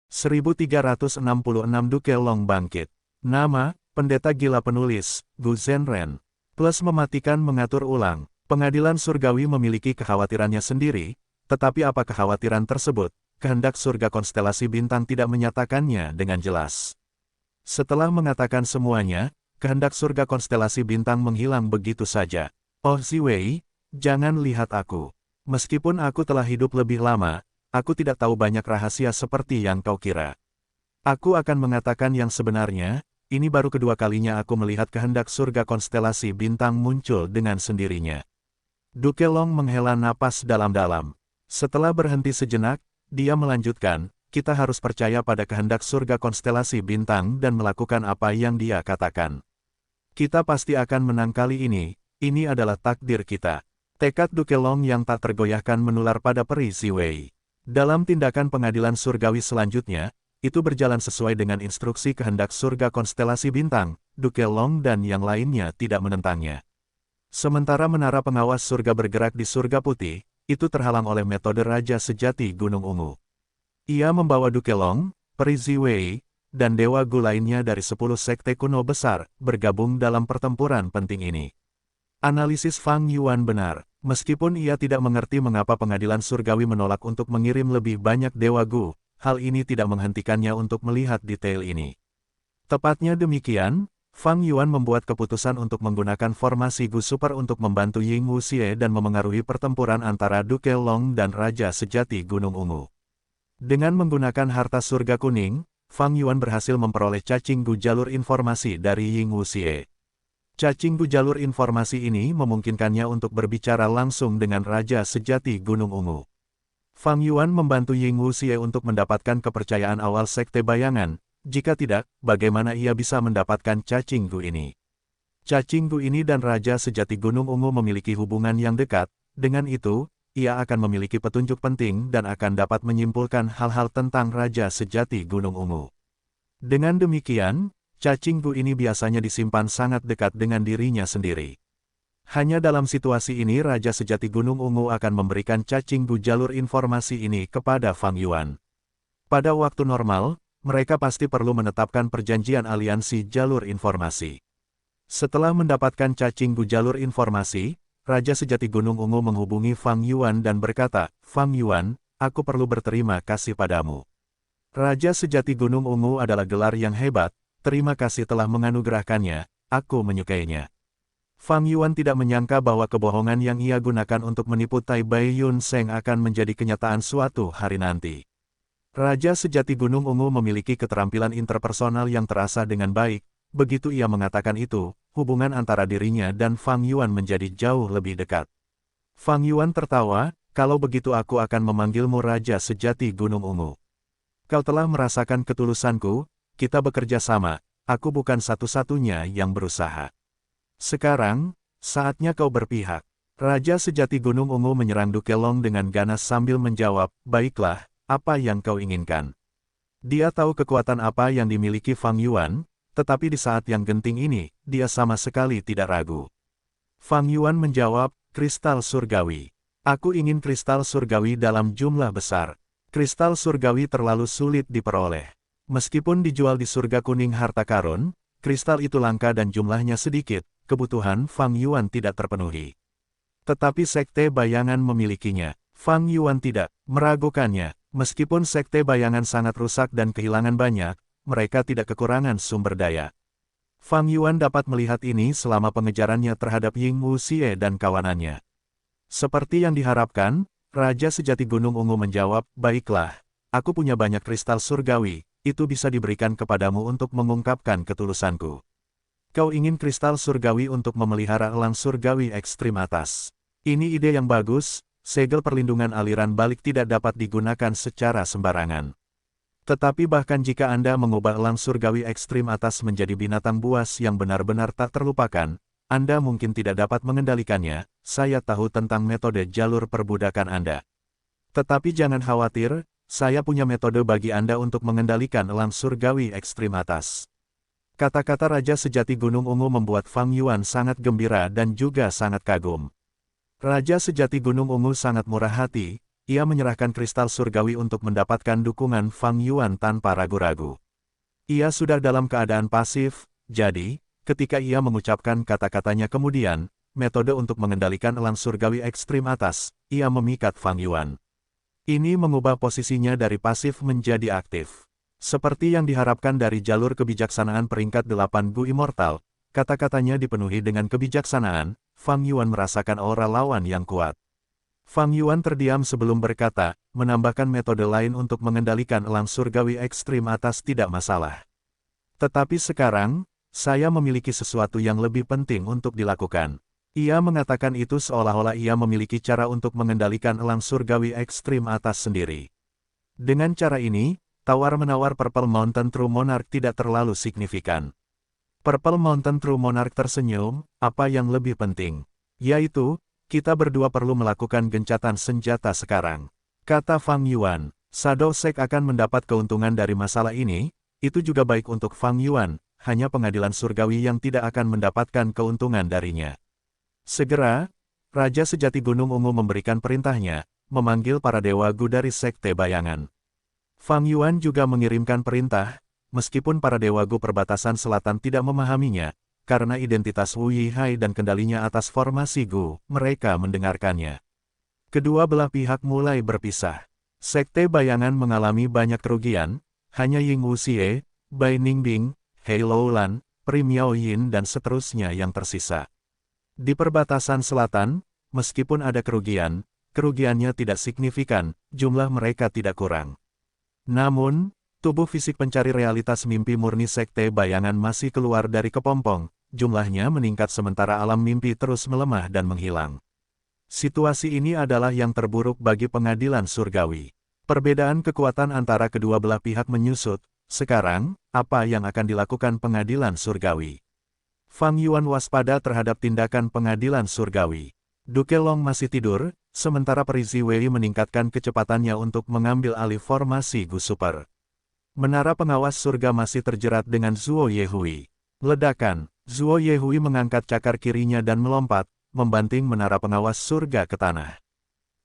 1366 Duke Long bangkit. Nama, Pendeta Gila penulis, Gu Zhenren. Plus mematikan mengatur ulang. Pengadilan surgawi memiliki kekhawatirannya sendiri, tetapi apa kekhawatiran tersebut? Kehendak surga konstelasi bintang tidak menyatakannya dengan jelas. Setelah mengatakan semuanya, kehendak surga konstelasi bintang menghilang begitu saja. Oh Ziwei, jangan lihat aku. Meskipun aku telah hidup lebih lama, aku tidak tahu banyak rahasia seperti yang kau kira. Aku akan mengatakan yang sebenarnya, ini baru kedua kalinya aku melihat kehendak surga konstelasi bintang muncul dengan sendirinya. Duke Long menghela napas dalam-dalam. Setelah berhenti sejenak, dia melanjutkan, kita harus percaya pada kehendak surga konstelasi bintang dan melakukan apa yang dia katakan. Kita pasti akan menang kali ini adalah takdir kita. Tekad Duke Long yang tak tergoyahkan menular pada peri Ziwei. Dalam tindakan pengadilan surgawi selanjutnya, itu berjalan sesuai dengan instruksi kehendak surga konstelasi bintang, Duke Long dan yang lainnya tidak menentangnya. Sementara menara pengawas surga bergerak di surga putih, itu terhalang oleh metode Raja Sejati Gunung Ungu. Ia membawa Duke Long, peri Ziwei, dan Dewa Gu lainnya dari 10 sekte kuno besar, bergabung dalam pertempuran penting ini. Analisis Fang Yuan benar, meskipun ia tidak mengerti mengapa pengadilan surgawi menolak untuk mengirim lebih banyak Dewa Gu, hal ini tidak menghentikannya untuk melihat detail ini. Tepatnya demikian, Fang Yuan membuat keputusan untuk menggunakan formasi Gu Super untuk membantu Ying Wuxie dan memengaruhi pertempuran antara Duke Long dan Raja Sejati Gunung Ungu. Dengan menggunakan harta surga kuning, Fang Yuan berhasil memperoleh cacing Gu jalur informasi dari Ying Wuxie. Cacing Gu jalur informasi ini memungkinkannya untuk berbicara langsung dengan Raja Sejati Gunung Ungu. Fang Yuan membantu Ying Wuxie untuk mendapatkan kepercayaan awal sekte bayangan, jika tidak, bagaimana ia bisa mendapatkan cacing Gu ini? Cacing Gu ini dan Raja Sejati Gunung Ungu memiliki hubungan yang dekat, dengan itu, ia akan memiliki petunjuk penting dan akan dapat menyimpulkan hal-hal tentang Raja Sejati Gunung Ungu. Dengan demikian, cacing Gu ini biasanya disimpan sangat dekat dengan dirinya sendiri. Hanya dalam situasi ini Raja Sejati Gunung Ungu akan memberikan cacing Gu jalur informasi ini kepada Fang Yuan. Pada waktu normal, mereka pasti perlu menetapkan perjanjian aliansi jalur informasi. Setelah mendapatkan cacing Gu jalur informasi, Raja Sejati Gunung Ungu menghubungi Fang Yuan dan berkata, Fang Yuan, aku perlu berterima kasih padamu. Raja Sejati Gunung Ungu adalah gelar yang hebat, terima kasih telah menganugerahkannya, aku menyukainya. Fang Yuan tidak menyangka bahwa kebohongan yang ia gunakan untuk menipu Tai Bai Yun Seng akan menjadi kenyataan suatu hari nanti. Raja Sejati Gunung Ungu memiliki keterampilan interpersonal yang terasa dengan baik, begitu ia mengatakan itu, hubungan antara dirinya dan Fang Yuan menjadi jauh lebih dekat. Fang Yuan tertawa, kalau begitu aku akan memanggilmu Raja Sejati Gunung Ungu. Kau telah merasakan ketulusanku, kita bekerja sama, aku bukan satu-satunya yang berusaha. Sekarang, saatnya kau berpihak. Raja Sejati Gunung Ungu menyerang Duke Long dengan ganas sambil menjawab, baiklah, apa yang kau inginkan? Dia tahu kekuatan apa yang dimiliki Fang Yuan, tetapi di saat yang genting ini, dia sama sekali tidak ragu. Fang Yuan menjawab, kristal surgawi. Aku ingin kristal surgawi dalam jumlah besar. Kristal surgawi terlalu sulit diperoleh. Meskipun dijual di surga kuning harta karun, kristal itu langka dan jumlahnya sedikit, kebutuhan Fang Yuan tidak terpenuhi. Tetapi sekte bayangan memilikinya. Fang Yuan tidak meragukannya. Meskipun sekte bayangan sangat rusak dan kehilangan banyak, mereka tidak kekurangan sumber daya. Fang Yuan dapat melihat ini selama pengejarannya terhadap Ying Wuxie dan kawanannya. Seperti yang diharapkan, Raja Sejati Gunung Ungu menjawab, baiklah, aku punya banyak kristal surgawi, itu bisa diberikan kepadamu untuk mengungkapkan ketulusanku. Kau ingin kristal surgawi untuk memelihara elang surgawi ekstrim atas. Ini ide yang bagus, segel perlindungan aliran balik tidak dapat digunakan secara sembarangan. Tetapi bahkan jika Anda mengubah elang surgawi ekstrim atas menjadi binatang buas yang benar-benar tak terlupakan, Anda mungkin tidak dapat mengendalikannya, saya tahu tentang metode jalur perbudakan Anda. Tetapi jangan khawatir, saya punya metode bagi Anda untuk mengendalikan elang surgawi ekstrim atas. Kata-kata Raja Sejati Gunung Ungu membuat Fang Yuan sangat gembira dan juga sangat kagum. Raja Sejati Gunung Ungu sangat murah hati, ia menyerahkan kristal surgawi untuk mendapatkan dukungan Fang Yuan tanpa ragu-ragu. Ia sudah dalam keadaan pasif, jadi, ketika ia mengucapkan kata-katanya kemudian, metode untuk mengendalikan elang surgawi ekstrim atas, ia memikat Fang Yuan. Ini mengubah posisinya dari pasif menjadi aktif. Seperti yang diharapkan dari jalur kebijaksanaan peringkat 8 Gu Immortal, kata-katanya dipenuhi dengan kebijaksanaan, Fang Yuan merasakan aura lawan yang kuat. Fang Yuan terdiam sebelum berkata, menambahkan metode lain untuk mengendalikan elang surgawi ekstrim atas tidak masalah. Tetapi sekarang, saya memiliki sesuatu yang lebih penting untuk dilakukan. Ia mengatakan itu seolah-olah ia memiliki cara untuk mengendalikan elang surgawi ekstrim atas sendiri. Dengan cara ini, tawar-menawar Purple Mountain True Monarch tidak terlalu signifikan. Purple Mountain True Monarch tersenyum, apa yang lebih penting, yaitu, kita berdua perlu melakukan gencatan senjata sekarang. Kata Fang Yuan, Shadow Sect akan mendapat keuntungan dari masalah ini, itu juga baik untuk Fang Yuan, hanya pengadilan surgawi yang tidak akan mendapatkan keuntungan darinya. Segera, Raja Sejati Gunung Ungu memberikan perintahnya, memanggil para Dewa Gu dari Sekte Bayangan. Fang Yuan juga mengirimkan perintah, meskipun para Dewa Gu perbatasan selatan tidak memahaminya, karena identitas Wu Yihai dan kendalinya atas formasi Gu, mereka mendengarkannya. Kedua belah pihak mulai berpisah. Sekte Bayangan mengalami banyak kerugian, hanya Ying Wuxie, Bai Ningbing, Hei Loulan, Pri Miao Yin dan seterusnya yang tersisa. Di perbatasan selatan, meskipun ada kerugian, kerugiannya tidak signifikan, jumlah mereka tidak kurang. Namun, tubuh fisik pencari realitas mimpi murni Sekte Bayangan masih keluar dari kepompong, jumlahnya meningkat sementara alam mimpi terus melemah dan menghilang. Situasi ini adalah yang terburuk bagi pengadilan surgawi. Perbedaan kekuatan antara kedua belah pihak menyusut. Sekarang, apa yang akan dilakukan pengadilan surgawi? Fang Yuan waspada terhadap tindakan pengadilan surgawi. Duke Long masih tidur, sementara Peri Ziwei meningkatkan kecepatannya untuk mengambil alih formasi Gu Super. Menara pengawas surga masih terjerat dengan Zuo Yehui. Ledakan, Zuo Yehui mengangkat cakar kirinya dan melompat, membanting menara pengawas surga ke tanah.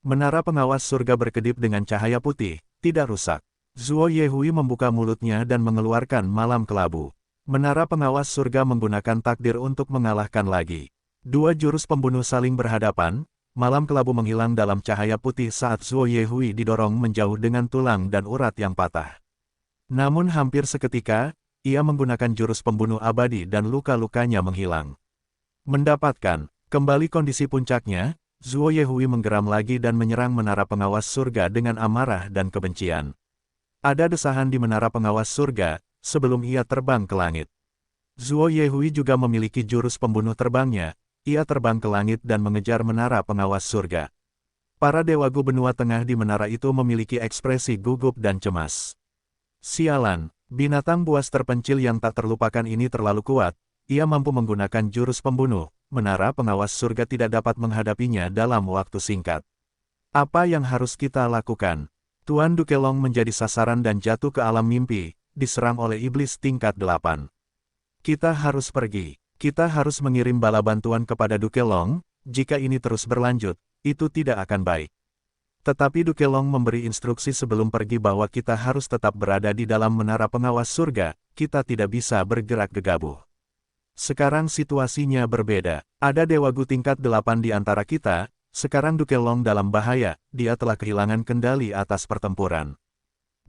Menara pengawas surga berkedip dengan cahaya putih, tidak rusak. Zuo Yehui membuka mulutnya dan mengeluarkan malam kelabu. Menara pengawas surga menggunakan takdir untuk mengalahkan lagi. Dua jurus pembunuh saling berhadapan, malam kelabu menghilang dalam cahaya putih saat Zuo Yehui didorong menjauh dengan tulang dan urat yang patah. Namun hampir seketika, ia menggunakan jurus pembunuh abadi dan luka-lukanya menghilang. Mendapatkan kembali kondisi puncaknya, Zuo Yehui menggeram lagi dan menyerang menara pengawas surga dengan amarah dan kebencian. Ada desahan di menara pengawas surga, sebelum ia terbang ke langit. Zuo Yehui juga memiliki jurus pembunuh terbangnya, ia terbang ke langit dan mengejar menara pengawas surga. Para Dewa Gu benua tengah di menara itu memiliki ekspresi gugup dan cemas. Sialan, binatang buas terpencil yang tak terlupakan ini terlalu kuat, ia mampu menggunakan jurus pembunuh, menara pengawas surga tidak dapat menghadapinya dalam waktu singkat. Apa yang harus kita lakukan? Tuan Duke Long menjadi sasaran dan jatuh ke alam mimpi, diserang oleh iblis tingkat 8. Kita harus pergi. Kita harus mengirim bala bantuan kepada Duke Long, jika ini terus berlanjut, itu tidak akan baik. Tetapi Duke Long memberi instruksi sebelum pergi bahwa kita harus tetap berada di dalam menara pengawas surga, kita tidak bisa bergerak gegabah. Sekarang situasinya berbeda. Ada Dewa Gu tingkat 8 di antara kita, sekarang Duke Long dalam bahaya, dia telah kehilangan kendali atas pertempuran.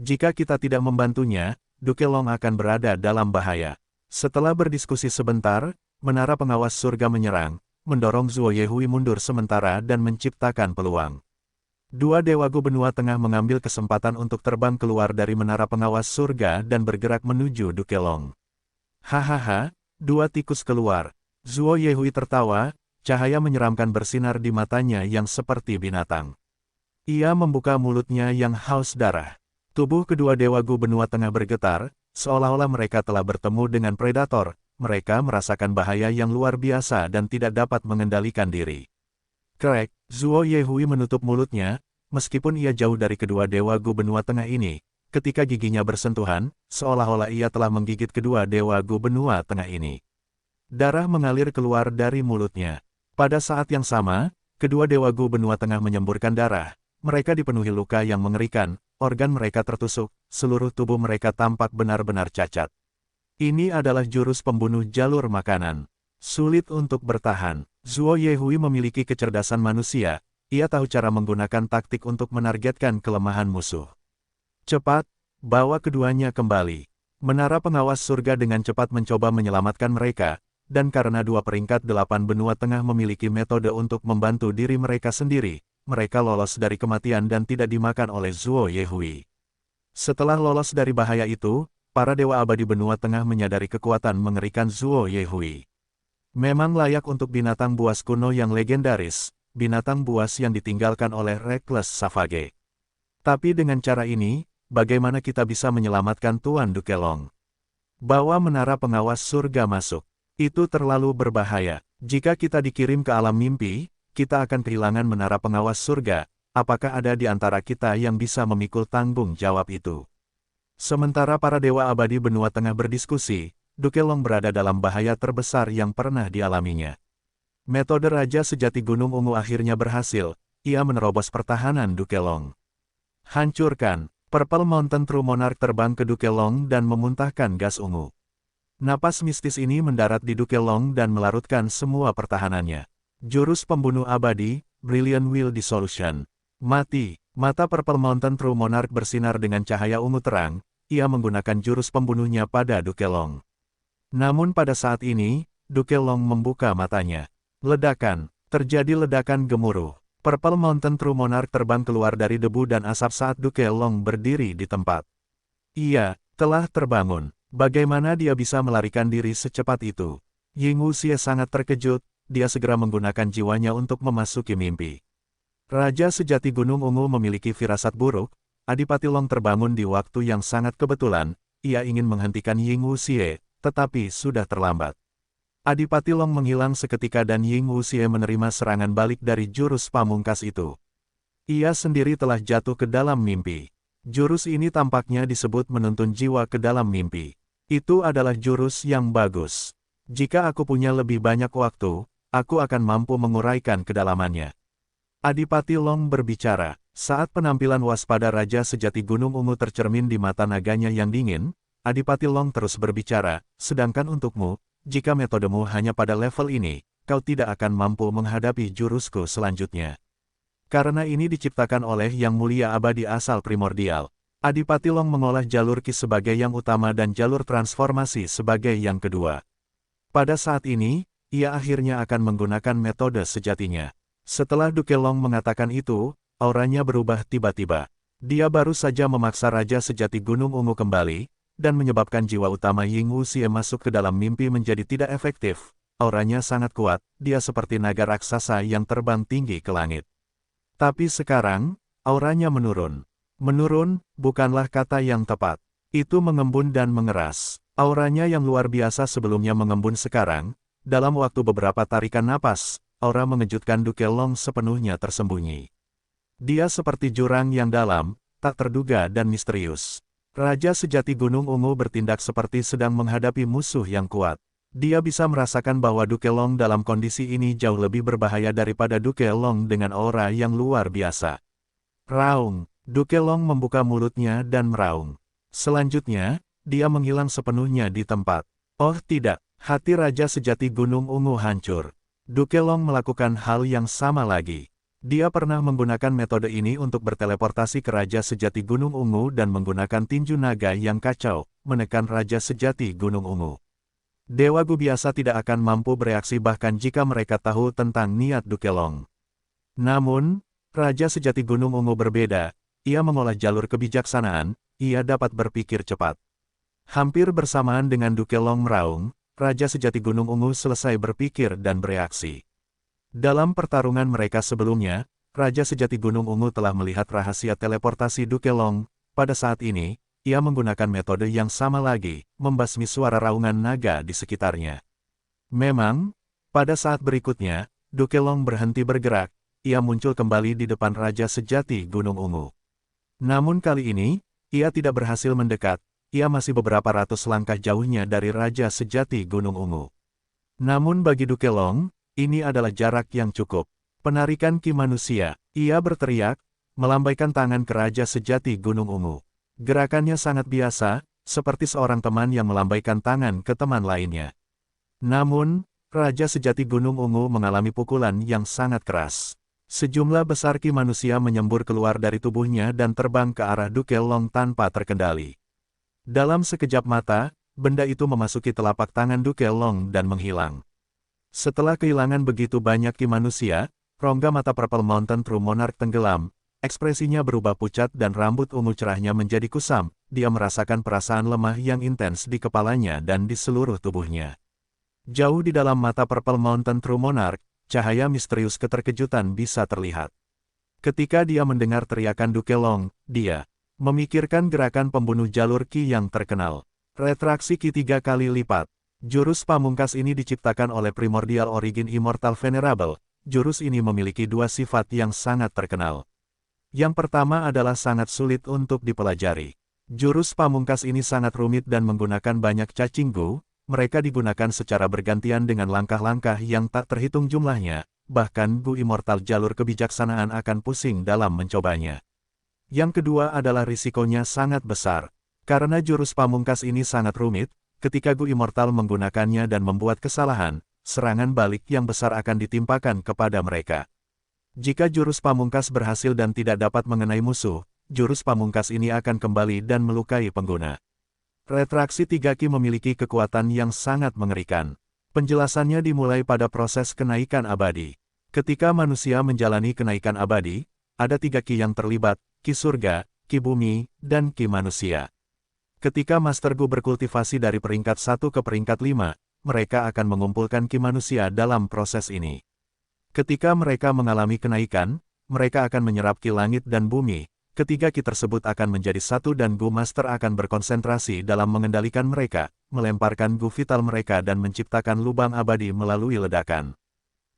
Jika kita tidak membantunya, Duke Long akan berada dalam bahaya. Setelah berdiskusi sebentar, menara pengawas surga menyerang, mendorong Zuo Yehui mundur sementara dan menciptakan peluang. Dua Dewa Gu benua tengah mengambil kesempatan untuk terbang keluar dari menara pengawas surga dan bergerak menuju Duke Long. Hahaha, dua tikus keluar. Zuo Yehui tertawa, cahaya menyeramkan bersinar di matanya yang seperti binatang. Ia membuka mulutnya yang haus darah. Tubuh kedua Dewa Gu benua tengah bergetar, seolah-olah mereka telah bertemu dengan predator. Mereka merasakan bahaya yang luar biasa dan tidak dapat mengendalikan diri. Krek, Zuo Yehui menutup mulutnya, meskipun ia jauh dari kedua Dewa Gu benua tengah ini, ketika giginya bersentuhan, seolah-olah ia telah menggigit kedua Dewa Gu benua tengah ini. Darah mengalir keluar dari mulutnya. Pada saat yang sama, kedua Dewa Gu benua tengah menyemburkan darah, mereka dipenuhi luka yang mengerikan, organ mereka tertusuk, seluruh tubuh mereka tampak benar-benar cacat. Ini adalah jurus pembunuh jalur makanan. Sulit untuk bertahan. Zuo Yehui memiliki kecerdasan manusia, ia tahu cara menggunakan taktik untuk menargetkan kelemahan musuh. Cepat, bawa keduanya kembali. Menara pengawas surga dengan cepat mencoba menyelamatkan mereka, dan karena 2 peringkat 8 benua tengah memiliki metode untuk membantu diri mereka sendiri, mereka lolos dari kematian dan tidak dimakan oleh Zuo Yehui. Setelah lolos dari bahaya itu, para dewa abadi benua tengah menyadari kekuatan mengerikan Zuo Yehui. Memang layak untuk binatang buas kuno yang legendaris, binatang buas yang ditinggalkan oleh Reckless Savage. Tapi dengan cara ini, bagaimana kita bisa menyelamatkan Tuan Dukelong? Bawa menara pengawas surga masuk. Itu terlalu berbahaya. Jika kita dikirim ke alam mimpi, kita akan kehilangan menara pengawas surga. Apakah ada di antara kita yang bisa memikul tanggung jawab itu? Sementara para dewa abadi benua tengah berdiskusi, Dukelong berada dalam bahaya terbesar yang pernah dialaminya. Metode Raja Sejati Gunung Ungu akhirnya berhasil, ia menerobos pertahanan Dukelong. Hancurkan, Purple Mountain True Monarch terbang ke Dukelong dan memuntahkan gas ungu. Napas mistis ini mendarat di Dukelong dan melarutkan semua pertahanannya. Jurus pembunuh abadi, Brilliant Will Dissolution. Mati, mata Purple Mountain True Monarch bersinar dengan cahaya ungu terang, ia menggunakan jurus pembunuhnya pada Dukelong. Namun pada saat ini, Dukelong membuka matanya. Ledakan, terjadi ledakan gemuruh. Purple Mountain True Monarch terbang keluar dari debu dan asap saat Dukelong berdiri di tempat. Ia telah terbangun. Bagaimana dia bisa melarikan diri secepat itu? Ying Wuxie sangat terkejut, dia segera menggunakan jiwanya untuk memasuki mimpi. Raja Sejati Gunung Ungu memiliki firasat buruk, Adipati Long terbangun di waktu yang sangat kebetulan, ia ingin menghentikan Ying Wuxie, tetapi sudah terlambat. Adipati Long menghilang seketika dan Ying Wuxie menerima serangan balik dari jurus pamungkas itu. Ia sendiri telah jatuh ke dalam mimpi. Jurus ini tampaknya disebut menuntun jiwa ke dalam mimpi. Itu adalah jurus yang bagus. Jika aku punya lebih banyak waktu, aku akan mampu menguraikan kedalamannya. Adipati Long berbicara. Saat penampilan waspada Raja Sejati Gunung Ungu tercermin di mata naganya yang dingin, Adipati Long terus berbicara, sedangkan untukmu, jika metodemu hanya pada level ini, kau tidak akan mampu menghadapi jurusku selanjutnya. Karena ini diciptakan oleh Yang Mulia Abadi asal primordial. Adipati Long mengolah jalur Ki sebagai yang utama dan jalur transformasi sebagai yang kedua. Pada saat ini, ia akhirnya akan menggunakan metode sejatinya. Setelah Dukelong mengatakan itu, auranya berubah tiba-tiba. Dia baru saja memaksa Raja Sejati Gunung Ungu kembali, dan menyebabkan jiwa utama Ying Wuxie masuk ke dalam mimpi menjadi tidak efektif. Auranya sangat kuat, dia seperti naga raksasa yang terbang tinggi ke langit. Tapi sekarang, auranya menurun. Menurun, bukanlah kata yang tepat. Itu mengembun dan mengeras. Auranya yang luar biasa sebelumnya mengembun sekarang, dalam waktu beberapa tarikan napas, aura mengejutkan Dukelong sepenuhnya tersembunyi. Dia seperti jurang yang dalam, tak terduga dan misterius. Raja Sejati Gunung Ungu bertindak seperti sedang menghadapi musuh yang kuat. Dia bisa merasakan bahwa Dukelong dalam kondisi ini jauh lebih berbahaya daripada Dukelong dengan aura yang luar biasa. Raung. Dukelong membuka mulutnya dan meraung. Selanjutnya, dia menghilang sepenuhnya di tempat. Oh tidak, hati Raja Sejati Gunung Ungu hancur. Dukelong melakukan hal yang sama lagi. Dia pernah menggunakan metode ini untuk berteleportasi ke Raja Sejati Gunung Ungu dan menggunakan tinju naga yang kacau, menekan Raja Sejati Gunung Ungu. Dewa Gu biasa tidak akan mampu bereaksi bahkan jika mereka tahu tentang niat Dukelong. Namun, Raja Sejati Gunung Ungu berbeda. Ia mengolah jalur kebijaksanaan, ia dapat berpikir cepat. Hampir bersamaan dengan Dukelong meraung, Raja Sejati Gunung Ungu selesai berpikir dan bereaksi. Dalam pertarungan mereka sebelumnya, Raja Sejati Gunung Ungu telah melihat rahasia teleportasi Dukelong. Pada saat ini, ia menggunakan metode yang sama lagi, membasmi suara raungan naga di sekitarnya. Memang, pada saat berikutnya, Dukelong berhenti bergerak, ia muncul kembali di depan Raja Sejati Gunung Ungu. Namun kali ini, ia tidak berhasil mendekat, ia masih beberapa ratus langkah jauhnya dari Raja Sejati Gunung Ungu. Namun bagi Dukelong, ini adalah jarak yang cukup. Penarikan Ki manusia, ia berteriak, melambaikan tangan ke Raja Sejati Gunung Ungu. Gerakannya sangat biasa, seperti seorang teman yang melambaikan tangan ke teman lainnya. Namun, Raja Sejati Gunung Ungu mengalami pukulan yang sangat keras. Sejumlah besar ki manusia menyembur keluar dari tubuhnya dan terbang ke arah Duke Long tanpa terkendali. Dalam sekejap mata, benda itu memasuki telapak tangan Duke Long dan menghilang. Setelah kehilangan begitu banyak ki manusia, rongga mata Purple Mountain True Monarch tenggelam, ekspresinya berubah pucat dan rambut ungu cerahnya menjadi kusam. Dia merasakan perasaan lemah yang intens di kepalanya dan di seluruh tubuhnya. Jauh di dalam mata Purple Mountain True Monarch, cahaya misterius keterkejutan bisa terlihat. Ketika dia mendengar teriakan Duke Long, dia memikirkan gerakan pembunuh jalur ki yang terkenal. Retraksi ki 3 kali lipat. Jurus pamungkas ini diciptakan oleh Primordial Origin Immortal Venerable. Jurus ini memiliki dua sifat yang sangat terkenal. Yang pertama adalah sangat sulit untuk dipelajari. Jurus pamungkas ini sangat rumit dan menggunakan banyak cacing gu. Mereka digunakan secara bergantian dengan langkah-langkah yang tak terhitung jumlahnya, bahkan Gu Immortal jalur kebijaksanaan akan pusing dalam mencobanya. Yang kedua adalah risikonya sangat besar. Karena jurus pamungkas ini sangat rumit, ketika Gu Immortal menggunakannya dan membuat kesalahan, serangan balik yang besar akan ditimpakan kepada mereka. Jika jurus pamungkas berhasil dan tidak dapat mengenai musuh, jurus pamungkas ini akan kembali dan melukai pengguna. Retraksi 3 ki memiliki kekuatan yang sangat mengerikan. Penjelasannya dimulai pada proses kenaikan abadi. Ketika manusia menjalani kenaikan abadi, ada 3 ki yang terlibat, ki surga, ki bumi, dan ki manusia. Ketika Master Gu berkultivasi dari peringkat 1 ke peringkat 5, mereka akan mengumpulkan ki manusia dalam proses ini. Ketika mereka mengalami kenaikan, mereka akan menyerap ki langit dan bumi. Ketiga ki tersebut akan menjadi satu dan Gu Master akan berkonsentrasi dalam mengendalikan mereka, melemparkan Gu vital mereka dan menciptakan lubang abadi melalui ledakan.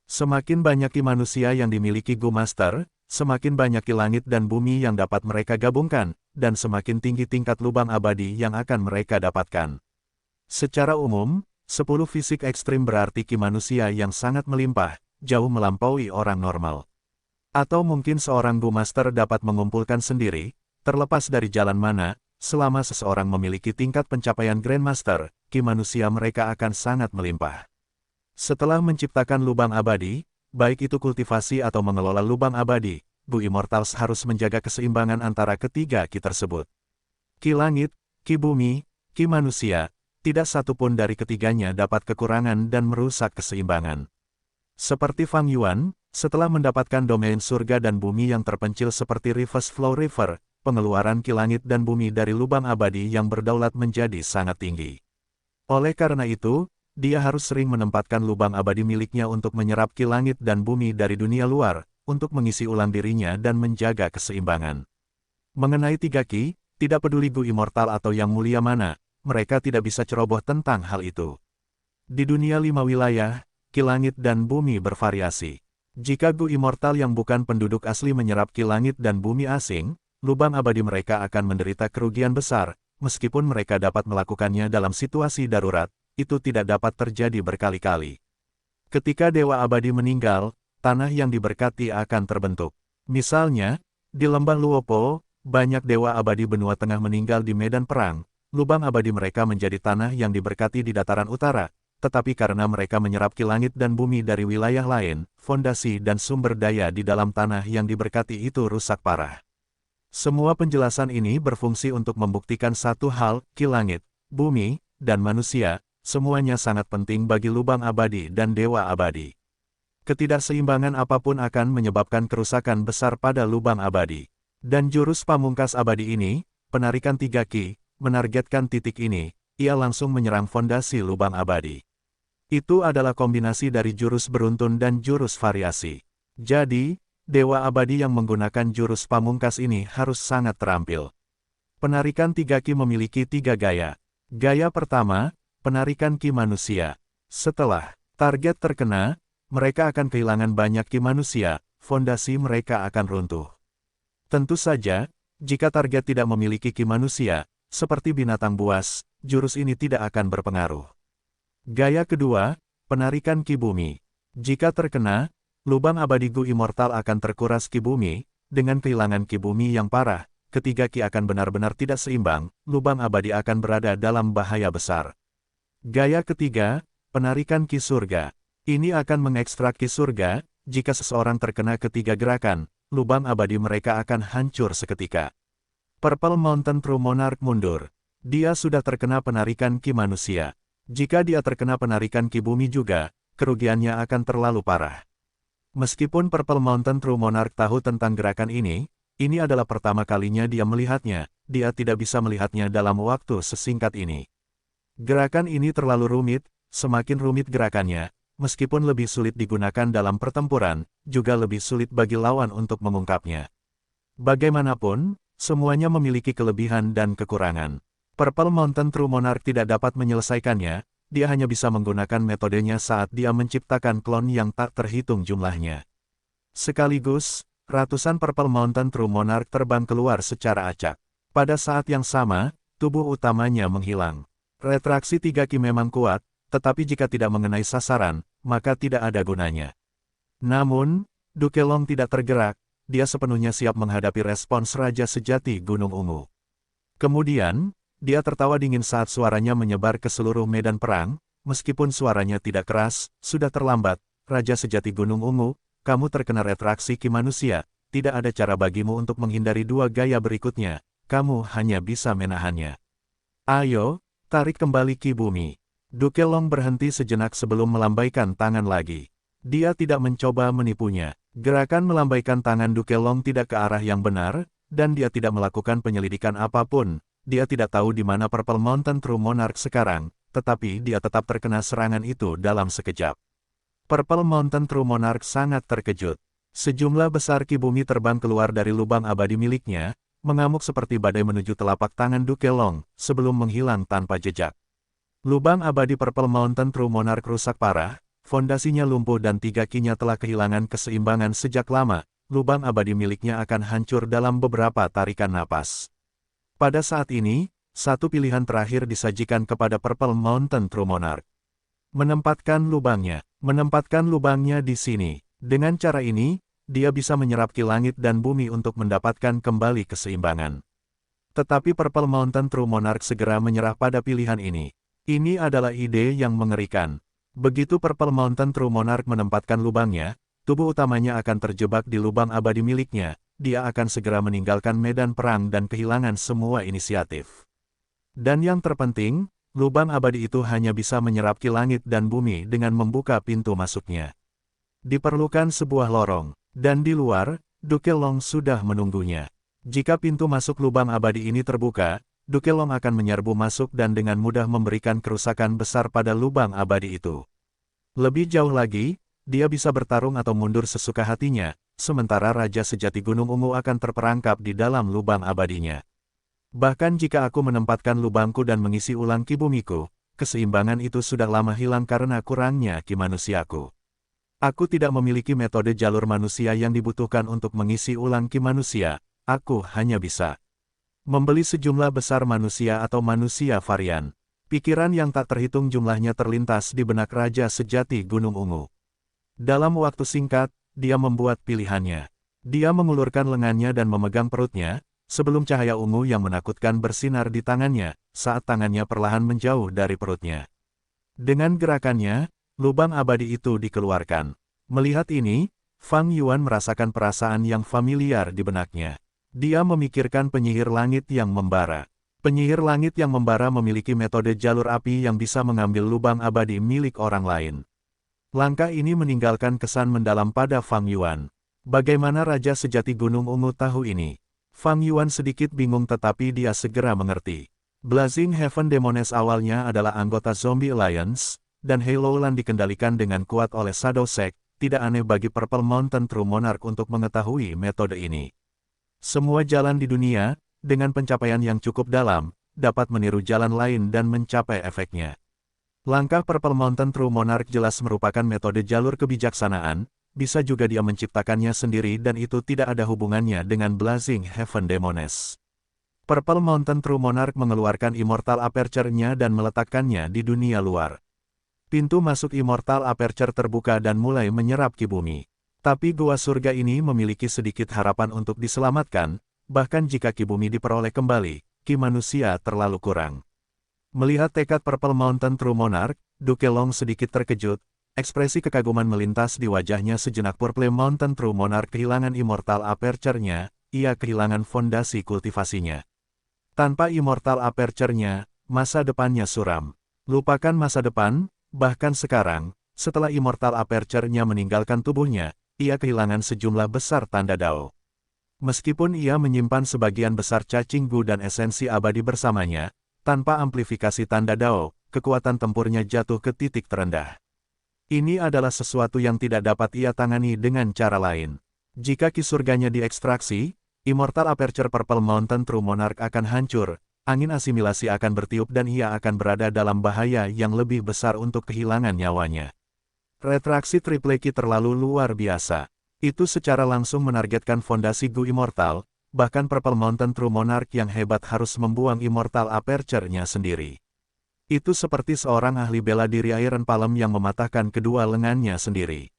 Semakin banyak ki manusia yang dimiliki Gu Master, semakin banyak ki langit dan bumi yang dapat mereka gabungkan, dan semakin tinggi tingkat lubang abadi yang akan mereka dapatkan. Secara umum, 10 fisik ekstrim berarti ki manusia yang sangat melimpah, jauh melampaui orang normal. Atau mungkin seorang Gu Master dapat mengumpulkan sendiri, terlepas dari jalan mana, selama seseorang memiliki tingkat pencapaian Grandmaster, ki manusia mereka akan sangat melimpah. Setelah menciptakan lubang abadi, baik itu kultivasi atau mengelola lubang abadi, Gu Immortals harus menjaga keseimbangan antara ketiga ki tersebut. Ki langit, ki bumi, ki manusia, tidak satupun dari ketiganya dapat kekurangan dan merusak keseimbangan. Seperti Fang Yuan, setelah mendapatkan domain surga dan bumi yang terpencil seperti Reverse Flow River, pengeluaran ki langit dan bumi dari lubang abadi yang berdaulat menjadi sangat tinggi. Oleh karena itu, dia harus sering menempatkan lubang abadi miliknya untuk menyerap ki langit dan bumi dari dunia luar, untuk mengisi ulang dirinya dan menjaga keseimbangan. Mengenai 3 ki, tidak peduli Gu Immortal atau yang mulia mana, mereka tidak bisa ceroboh tentang hal itu. Di dunia 5 wilayah, ki langit dan bumi bervariasi. Jika Gu Immortal yang bukan penduduk asli menyerap ki langit dan bumi asing, lubang abadi mereka akan menderita kerugian besar, meskipun mereka dapat melakukannya dalam situasi darurat, itu tidak dapat terjadi berkali-kali. Ketika Dewa Abadi meninggal, tanah yang diberkati akan terbentuk. Misalnya, di lembah Luopo, banyak Dewa Abadi benua tengah meninggal di medan perang, lubang abadi mereka menjadi tanah yang diberkati di dataran utara. Tetapi karena mereka menyerap ki langit dan bumi dari wilayah lain, fondasi dan sumber daya di dalam tanah yang diberkati itu rusak parah. Semua penjelasan ini berfungsi untuk membuktikan satu hal, ki langit, bumi, dan manusia, semuanya sangat penting bagi lubang abadi dan dewa abadi. Ketidakseimbangan apapun akan menyebabkan kerusakan besar pada lubang abadi. Dan jurus pamungkas abadi ini, penarikan 3 ki, menargetkan titik ini, ia langsung menyerang fondasi lubang abadi. Itu adalah kombinasi dari jurus beruntun dan jurus variasi. Jadi, Dewa Abadi yang menggunakan jurus pamungkas ini harus sangat terampil. Penarikan 3 ki memiliki 3 gaya. Gaya pertama, penarikan ki manusia. Setelah target terkena, mereka akan kehilangan banyak ki manusia, fondasi mereka akan runtuh. Tentu saja, jika target tidak memiliki ki manusia, seperti binatang buas, jurus ini tidak akan berpengaruh. Gaya kedua, penarikan ki bumi. Jika terkena, lubang abadi Gu Immortal akan terkuras ki bumi, dengan kehilangan ki bumi yang parah, ketiga ki akan benar-benar tidak seimbang, lubang abadi akan berada dalam bahaya besar. Gaya ketiga, penarikan ki surga. Ini akan mengekstrak ki surga, jika seseorang terkena ketiga gerakan, lubang abadi mereka akan hancur seketika. Purple Mountain True Monarch mundur. Dia sudah terkena penarikan ki manusia. Jika dia terkena penarikan ki bumi juga, kerugiannya akan terlalu parah. Meskipun Purple Mountain True Monarch tahu tentang gerakan ini adalah pertama kalinya dia melihatnya, dia tidak bisa melihatnya dalam waktu sesingkat ini. Gerakan ini terlalu rumit, semakin rumit gerakannya, meskipun lebih sulit digunakan dalam pertempuran, juga lebih sulit bagi lawan untuk mengungkapnya. Bagaimanapun, semuanya memiliki kelebihan dan kekurangan. Purple Mountain True Monarch tidak dapat menyelesaikannya, dia hanya bisa menggunakan metodenya saat dia menciptakan klon yang tak terhitung jumlahnya. Sekaligus, ratusan Purple Mountain True Monarch terbang keluar secara acak. Pada saat yang sama, tubuh utamanya menghilang. Retraksi 3 ki memang kuat, tetapi jika tidak mengenai sasaran, maka tidak ada gunanya. Namun, Dukelong tidak tergerak, dia sepenuhnya siap menghadapi respons Raja Sejati Gunung Ungu. Kemudian, dia tertawa dingin saat suaranya menyebar ke seluruh medan perang, meskipun suaranya tidak keras, sudah terlambat, Raja Sejati Gunung Ungu, kamu terkena retraksi ki manusia, tidak ada cara bagimu untuk menghindari dua gaya berikutnya, kamu hanya bisa menahannya. Ayo, tarik kembali ki bumi. Dukelong berhenti sejenak sebelum melambaikan tangan lagi. Dia tidak mencoba menipunya. Gerakan melambaikan tangan Dukelong tidak ke arah yang benar, dan dia tidak melakukan penyelidikan apapun. Dia tidak tahu di mana Purple Mountain True Monarch sekarang, tetapi dia tetap terkena serangan itu dalam sekejap. Purple Mountain True Monarch sangat terkejut. Sejumlah besar ki bumi terbang keluar dari lubang abadi miliknya, mengamuk seperti badai menuju telapak tangan Dukelong, sebelum menghilang tanpa jejak. Lubang abadi Purple Mountain True Monarch rusak parah, fondasinya lumpuh dan 3 kinya telah kehilangan keseimbangan sejak lama, lubang abadi miliknya akan hancur dalam beberapa tarikan napas. Pada saat ini, satu pilihan terakhir disajikan kepada Purple Mountain True Monarch. Menempatkan lubangnya di sini. Dengan cara ini, dia bisa menyerap ki langit dan bumi untuk mendapatkan kembali keseimbangan. Tetapi Purple Mountain True Monarch segera menyerah pada pilihan ini. Ini adalah ide yang mengerikan. Begitu Purple Mountain True Monarch menempatkan lubangnya, tubuh utamanya akan terjebak di lubang abadi miliknya, dia akan segera meninggalkan medan perang dan kehilangan semua inisiatif. Dan yang terpenting, lubang abadi itu hanya bisa menyerap ki langit dan bumi dengan membuka pintu masuknya. Diperlukan sebuah lorong, dan di luar, Dukelong sudah menunggunya. Jika pintu masuk lubang abadi ini terbuka, Dukelong akan menyerbu masuk dan dengan mudah memberikan kerusakan besar pada lubang abadi itu. Lebih jauh lagi, dia bisa bertarung atau mundur sesuka hatinya, sementara Raja Sejati Gunung Ungu akan terperangkap di dalam lubang abadinya. Bahkan jika aku menempatkan lubangku dan mengisi ulang ki bumiku, keseimbangan itu sudah lama hilang karena kurangnya ki manusiaku. Aku tidak memiliki metode jalur manusia yang dibutuhkan untuk mengisi ulang ki manusia, aku hanya bisa membeli sejumlah besar manusia atau manusia varian. Pikiran yang tak terhitung jumlahnya terlintas di benak Raja Sejati Gunung Ungu. Dalam waktu singkat, dia membuat pilihannya. Dia mengulurkan lengannya dan memegang perutnya, sebelum cahaya ungu yang menakutkan bersinar di tangannya, saat tangannya perlahan menjauh dari perutnya. Dengan gerakannya, lubang abadi itu dikeluarkan. Melihat ini, Fang Yuan merasakan perasaan yang familiar di benaknya. Dia memikirkan penyihir langit yang membara. Penyihir langit yang membara memiliki metode jalur api yang bisa mengambil lubang abadi milik orang lain. Langkah ini meninggalkan kesan mendalam pada Fang Yuan. Bagaimana Raja Sejati Gunung Ungu tahu ini? Fang Yuan sedikit bingung tetapi dia segera mengerti. Blazing Heaven Demones awalnya adalah anggota Zombie Alliance, dan Halo Land dikendalikan dengan kuat oleh Shadow Sect, tidak aneh bagi Purple Mountain True Monarch untuk mengetahui metode ini. Semua jalan di dunia, dengan pencapaian yang cukup dalam, dapat meniru jalan lain dan mencapai efeknya. Langkah Purple Mountain True Monarch jelas merupakan metode jalur kebijaksanaan, bisa juga dia menciptakannya sendiri dan itu tidak ada hubungannya dengan Blazing Heaven Demones. Purple Mountain True Monarch mengeluarkan Immortal Aperture-nya dan meletakkannya di dunia luar. Pintu masuk Immortal Aperture terbuka dan mulai menyerap ki bumi. Tapi gua surga ini memiliki sedikit harapan untuk diselamatkan, bahkan jika Ki Bumi diperoleh kembali, Ki manusia terlalu kurang. Melihat tekad Purple Mountain True Monarch, Duke Long sedikit terkejut, ekspresi kekaguman melintas di wajahnya sejenak. Purple Mountain True Monarch kehilangan Immortal Aperture-nya, ia kehilangan fondasi kultivasinya. Tanpa Immortal Aperture-nya, masa depannya suram. Lupakan masa depan, bahkan sekarang, setelah Immortal Aperture-nya meninggalkan tubuhnya, ia kehilangan sejumlah besar tanda Dao. Meskipun ia menyimpan sebagian besar cacing Gu dan esensi abadi bersamanya, tanpa amplifikasi tanda Dao, kekuatan tempurnya jatuh ke titik terendah. Ini adalah sesuatu yang tidak dapat ia tangani dengan cara lain. Jika ki surganya diekstraksi, Immortal Aperture Purple Mountain True Monarch akan hancur, angin asimilasi akan bertiup dan ia akan berada dalam bahaya yang lebih besar untuk kehilangan nyawanya. Retraksi Triple Ki terlalu luar biasa. Itu secara langsung menargetkan fondasi Gu Immortal, bahkan Purple Mountain True Monarch yang hebat harus membuang Immortal Aperture-nya sendiri. Itu seperti seorang ahli bela diri Iron Palm yang mematahkan kedua lengannya sendiri.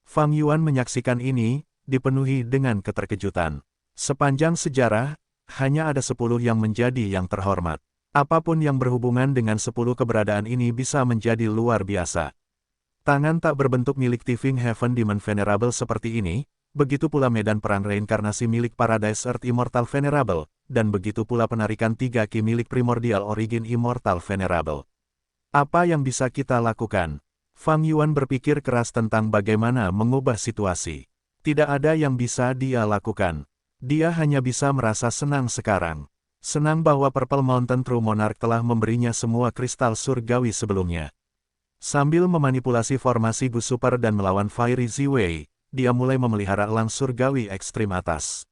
Fang Yuan menyaksikan ini, dipenuhi dengan keterkejutan. Sepanjang sejarah, hanya ada 10 yang menjadi yang terhormat. Apapun yang berhubungan dengan 10 keberadaan ini bisa menjadi luar biasa. Tangan tak berbentuk milik Tifing Heaven Demon Venerable seperti ini, begitu pula medan perang reinkarnasi milik Paradise Earth Immortal Venerable, dan begitu pula penarikan 3 ki milik Primordial Origin Immortal Venerable. Apa yang bisa kita lakukan? Fang Yuan berpikir keras tentang bagaimana mengubah situasi. Tidak ada yang bisa dia lakukan. Dia hanya bisa merasa senang sekarang. Senang bahwa Purple Mountain True Monarch telah memberinya semua kristal surgawi sebelumnya. Sambil memanipulasi formasi Gu Super dan melawan Fiery Ziwei, dia mulai memelihara elang surgawi ekstrim atas.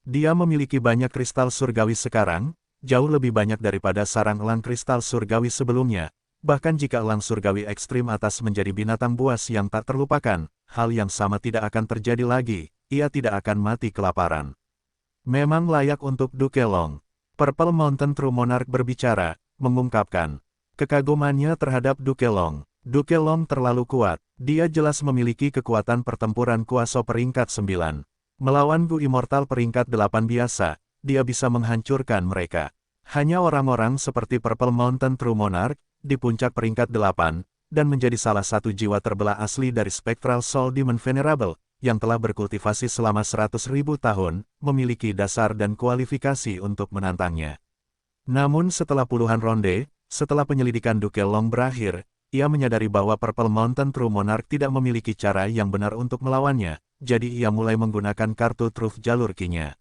Dia memiliki banyak kristal surgawi sekarang, jauh lebih banyak daripada sarang elang kristal surgawi sebelumnya. Bahkan jika elang surgawi ekstrim atas menjadi binatang buas yang tak terlupakan, hal yang sama tidak akan terjadi lagi, ia tidak akan mati kelaparan. Memang layak untuk Duke Long. Purple Mountain True Monarch berbicara, mengungkapkan kekagumannya terhadap Duke Long. Duke Long terlalu kuat, dia jelas memiliki kekuatan pertempuran kuasa peringkat 9. Melawan Gu Immortal peringkat 8 biasa, dia bisa menghancurkan mereka. Hanya orang-orang seperti Purple Mountain True Monarch, di puncak peringkat 8, dan menjadi salah satu jiwa terbelah asli dari Spectral Soul Demon Venerable, yang telah berkultivasi selama 100.000 tahun, memiliki dasar dan kualifikasi untuk menantangnya. Namun setelah puluhan ronde, setelah penyelidikan Duke Long berakhir, ia menyadari bahwa Purple Mountain True Monarch tidak memiliki cara yang benar untuk melawannya, jadi ia mulai menggunakan kartu Truth jalur Ki-nya.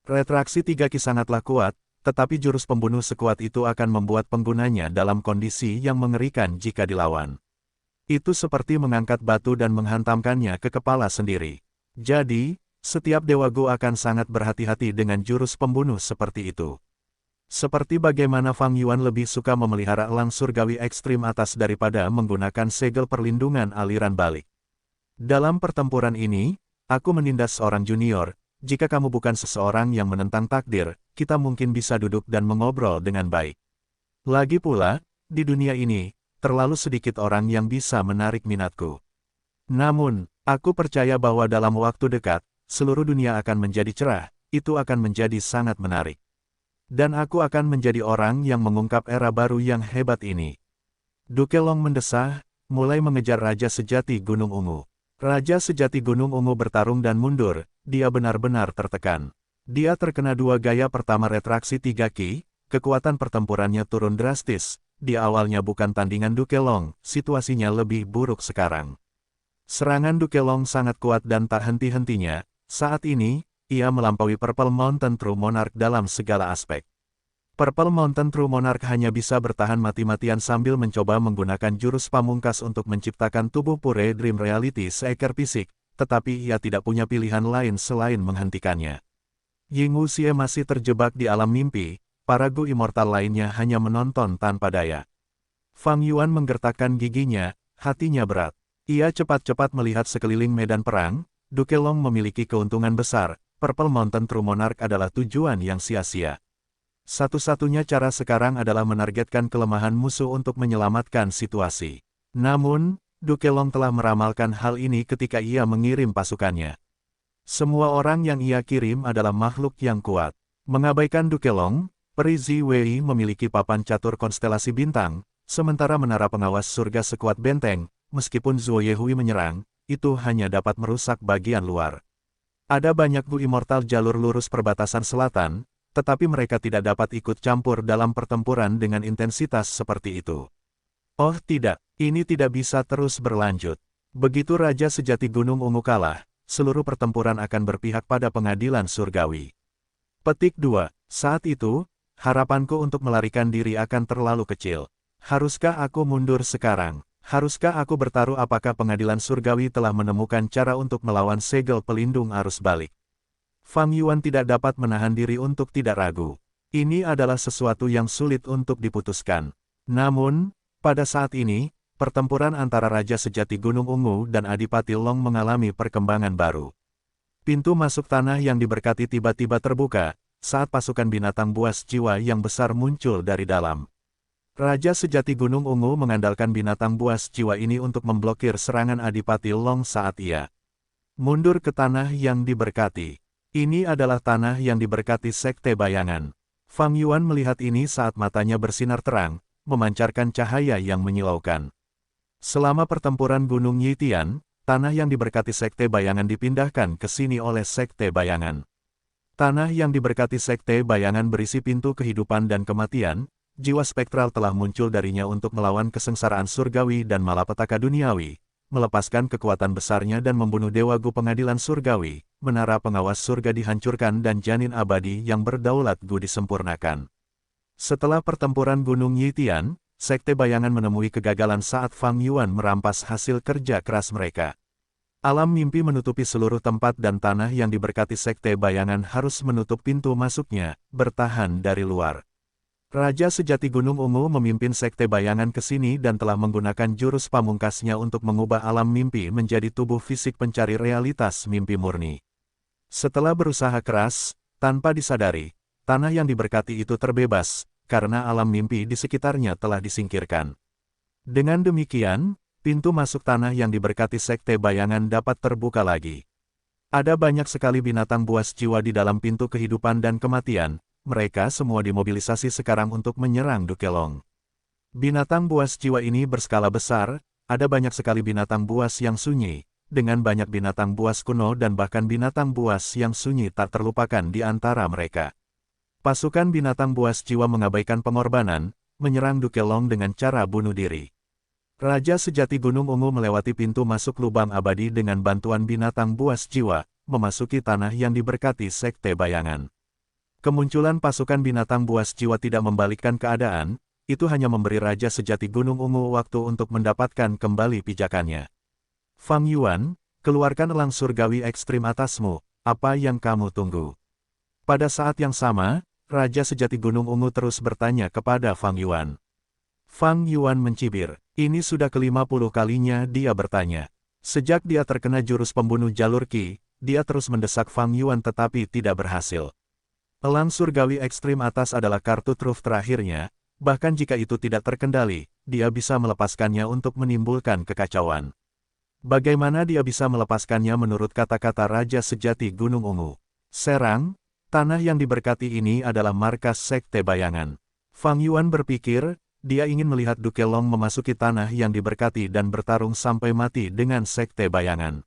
Retraksi 3 Ki sangatlah kuat, tetapi jurus pembunuh sekuat itu akan membuat penggunanya dalam kondisi yang mengerikan jika dilawan. Itu seperti mengangkat batu dan menghantamkannya ke kepala sendiri. Jadi, setiap Dewa Gu akan sangat berhati-hati dengan jurus pembunuh seperti itu. Seperti bagaimana Fang Yuan lebih suka memelihara elang surgawi ekstrim atas daripada menggunakan segel perlindungan aliran balik. Dalam pertempuran ini, aku menindas seorang junior. Jika kamu bukan seseorang yang menentang takdir, kita mungkin bisa duduk dan mengobrol dengan baik. Lagi pula, di dunia ini, terlalu sedikit orang yang bisa menarik minatku. Namun, aku percaya bahwa dalam waktu dekat, seluruh dunia akan menjadi cerah, itu akan menjadi sangat menarik. Dan aku akan menjadi orang yang mengungkap era baru yang hebat ini. Duke Long mendesah, mulai mengejar Raja Sejati Gunung Ungu. Raja Sejati Gunung Ungu bertarung dan mundur, dia benar-benar tertekan. Dia terkena 2 gaya pertama retraksi 3 Ki, kekuatan pertempurannya turun drastis. Dia awalnya bukan tandingan Duke Long, situasinya lebih buruk sekarang. Serangan Duke Long sangat kuat dan tak henti-hentinya. Saat ini, ia melampaui Purple Mountain True Monarch dalam segala aspek. Purple Mountain True Monarch hanya bisa bertahan mati-matian sambil mencoba menggunakan jurus pamungkas untuk menciptakan tubuh pure Dream Reality seekor fisik, tetapi ia tidak punya pilihan lain selain menghentikannya. Ying Wuxie masih terjebak di alam mimpi, para Gu Immortal lainnya hanya menonton tanpa daya. Fang Yuan menggertakkan giginya, hatinya berat. Ia cepat-cepat melihat sekeliling medan perang. Duke Long memiliki keuntungan besar. Purple Mountain True Monarch adalah tujuan yang sia-sia. Satu-satunya cara sekarang adalah menargetkan kelemahan musuh untuk menyelamatkan situasi. Namun, Dukelong telah meramalkan hal ini ketika ia mengirim pasukannya. Semua orang yang ia kirim adalah makhluk yang kuat. Mengabaikan Dukelong, Peri Ziwei memiliki papan catur konstelasi bintang, sementara menara pengawas surga sekuat benteng, meskipun Zuo Yehui menyerang, itu hanya dapat merusak bagian luar. Ada banyak Gu Immortal jalur lurus perbatasan selatan, tetapi mereka tidak dapat ikut campur dalam pertempuran dengan intensitas seperti itu. Oh tidak, ini tidak bisa terus berlanjut. Begitu Raja Sejati Gunung Ungu kalah, seluruh pertempuran akan berpihak pada pengadilan surgawi. Petik 2. Saat itu, harapanku untuk melarikan diri akan terlalu kecil. Haruskah aku mundur sekarang? Haruskah aku bertaruh? Apakah pengadilan surgawi telah menemukan cara untuk melawan segel pelindung arus balik? Fang Yuan tidak dapat menahan diri untuk tidak ragu. Ini adalah sesuatu yang sulit untuk diputuskan. Namun, pada saat ini, pertempuran antara Raja Sejati Gunung Ungu dan Adipati Long mengalami perkembangan baru. Pintu masuk tanah yang diberkati tiba-tiba terbuka, saat pasukan binatang buas jiwa yang besar muncul dari dalam. Raja Sejati Gunung Ungu mengandalkan binatang buas jiwa ini untuk memblokir serangan Adipati Long saat ia mundur ke tanah yang diberkati. Ini adalah tanah yang diberkati Sekte Bayangan. Fang Yuan melihat ini saat matanya bersinar terang, memancarkan cahaya yang menyilaukan. Selama pertempuran Gunung Yitian, tanah yang diberkati Sekte Bayangan dipindahkan ke sini oleh Sekte Bayangan. Tanah yang diberkati Sekte Bayangan berisi pintu kehidupan dan kematian, jiwa spektral telah muncul darinya untuk melawan kesengsaraan surgawi dan malapetaka duniawi, melepaskan kekuatan besarnya dan membunuh Dewa Gu Pengadilan Surgawi, menara pengawas surga dihancurkan dan janin abadi yang berdaulat Gu disempurnakan. Setelah pertempuran Gunung Yitian, Sekte Bayangan menemui kegagalan saat Fang Yuan merampas hasil kerja keras mereka. Alam mimpi menutupi seluruh tempat dan tanah yang diberkati Sekte Bayangan harus menutup pintu masuknya, bertahan dari luar. Raja Sejati Gunung Ungu memimpin Sekte Bayangan ke sini dan telah menggunakan jurus pamungkasnya untuk mengubah alam mimpi menjadi tubuh fisik pencari realitas mimpi murni. Setelah berusaha keras, tanpa disadari, tanah yang diberkati itu terbebas, karena alam mimpi di sekitarnya telah disingkirkan. Dengan demikian, pintu masuk tanah yang diberkati Sekte Bayangan dapat terbuka lagi. Ada banyak sekali binatang buas jiwa di dalam pintu kehidupan dan kematian, mereka semua dimobilisasi sekarang untuk menyerang Dukelong. Binatang buas jiwa ini berskala besar, ada banyak sekali binatang buas yang sunyi, dengan banyak binatang buas kuno dan bahkan binatang buas yang sunyi tak terlupakan di antara mereka. Pasukan binatang buas jiwa mengabaikan pengorbanan, menyerang Dukelong dengan cara bunuh diri. Raja Sejati Gunung Ungu melewati pintu masuk lubang abadi dengan bantuan binatang buas jiwa, memasuki tanah yang diberkati Sekte Bayangan. Kemunculan pasukan binatang buas jiwa tidak membalikkan keadaan, itu hanya memberi Raja Sejati Gunung Ungu waktu untuk mendapatkan kembali pijakannya. Fang Yuan, keluarkan elang surgawi ekstrim atasmu, apa yang kamu tunggu? Pada saat yang sama, Raja Sejati Gunung Ungu terus bertanya kepada Fang Yuan. Fang Yuan mencibir, ini sudah ke-50 kalinya dia bertanya. Sejak dia terkena jurus pembunuh jalur Qi, dia terus mendesak Fang Yuan tetapi tidak berhasil. Elang surgawi ekstrim atas adalah kartu truf terakhirnya, bahkan jika itu tidak terkendali, dia bisa melepaskannya untuk menimbulkan kekacauan. Bagaimana dia bisa melepaskannya menurut kata-kata Raja Sejati Gunung Ungu? Serang, tanah yang diberkati ini adalah markas Sekte Bayangan. Fang Yuan berpikir, dia ingin melihat Dukelong memasuki tanah yang diberkati dan bertarung sampai mati dengan Sekte Bayangan.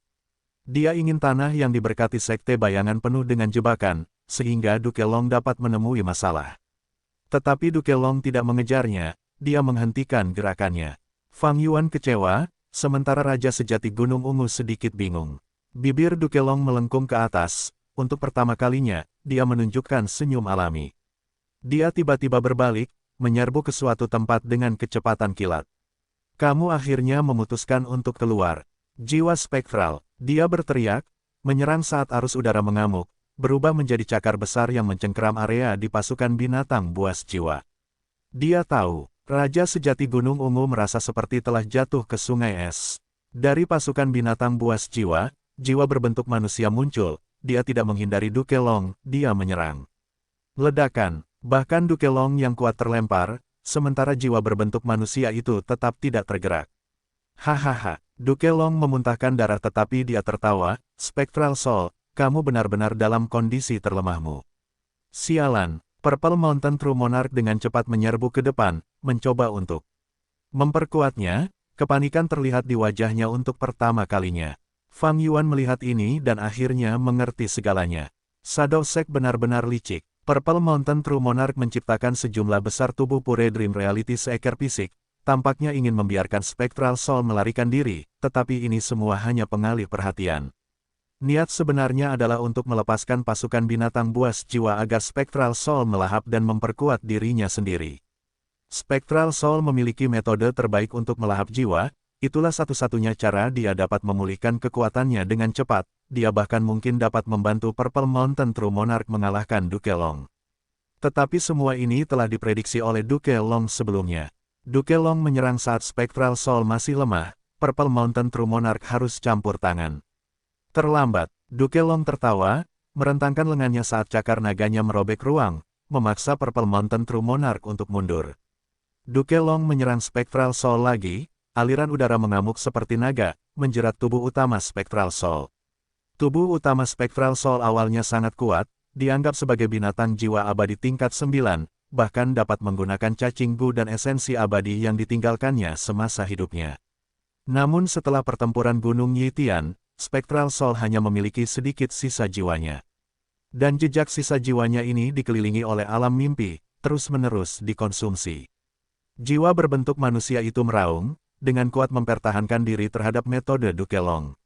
Dia ingin tanah yang diberkati Sekte Bayangan penuh dengan jebakan, sehingga Dukelong dapat menemui masalah. Tetapi Dukelong tidak mengejarnya, dia menghentikan gerakannya. Fang Yuan kecewa, sementara Raja Sejati Gunung Ungu sedikit bingung. Bibir Dukelong melengkung ke atas, untuk pertama kalinya, dia menunjukkan senyum alami. Dia tiba-tiba berbalik, menyerbu ke suatu tempat dengan kecepatan kilat. Kamu akhirnya memutuskan untuk keluar. Jiwa spektral, dia berteriak, menyerang saat arus udara mengamuk, berubah menjadi cakar besar yang mencengkeram area di pasukan binatang buas jiwa. Dia tahu, Raja Sejati Gunung Ungu merasa seperti telah jatuh ke sungai es. Dari pasukan binatang buas jiwa, jiwa berbentuk manusia muncul, dia tidak menghindari Dukelong, dia menyerang. Ledakan, bahkan Dukelong yang kuat terlempar, sementara jiwa berbentuk manusia itu tetap tidak tergerak. Hahaha, Duke Long memuntahkan darah tetapi dia tertawa, Spectral Soul, kamu benar-benar dalam kondisi terlemahmu. Sialan, Purple Mountain True Monarch dengan cepat menyerbu ke depan, mencoba untuk memperkuatnya. Kepanikan terlihat di wajahnya untuk pertama kalinya. Fang Yuan melihat ini dan akhirnya mengerti segalanya. Shadow Sect benar-benar licik. Purple Mountain True Monarch menciptakan sejumlah besar tubuh pure Dream Reality seekor fisik, tampaknya ingin membiarkan Spectral Soul melarikan diri, tetapi ini semua hanya pengalih perhatian. Niat sebenarnya adalah untuk melepaskan pasukan binatang buas jiwa agar Spectral Soul melahap dan memperkuat dirinya sendiri. Spectral Soul memiliki metode terbaik untuk melahap jiwa, itulah satu-satunya cara dia dapat memulihkan kekuatannya dengan cepat, dia bahkan mungkin dapat membantu Purple Mountain True Monarch mengalahkan Duke Long. Tetapi semua ini telah diprediksi oleh Duke Long sebelumnya. Duke Long menyerang saat Spectral Soul masih lemah, Purple Mountain True Monarch harus campur tangan. Terlambat, Duke Long tertawa, merentangkan lengannya saat cakar naganya merobek ruang, memaksa Purple Mountain True Monarch untuk mundur. Duke Long menyerang Spectral Soul lagi, aliran udara mengamuk seperti naga, menjerat tubuh utama Spectral Soul. Tubuh utama Spectral Soul awalnya sangat kuat, dianggap sebagai binatang jiwa abadi tingkat 9, bahkan dapat menggunakan cacing gu dan esensi abadi yang ditinggalkannya semasa hidupnya. Namun setelah pertempuran Gunung Yitian, Spectral Soul hanya memiliki sedikit sisa jiwanya. Dan jejak sisa jiwanya ini dikelilingi oleh alam mimpi, terus-menerus dikonsumsi. Jiwa berbentuk manusia itu meraung, dengan kuat mempertahankan diri terhadap metode Duke Long.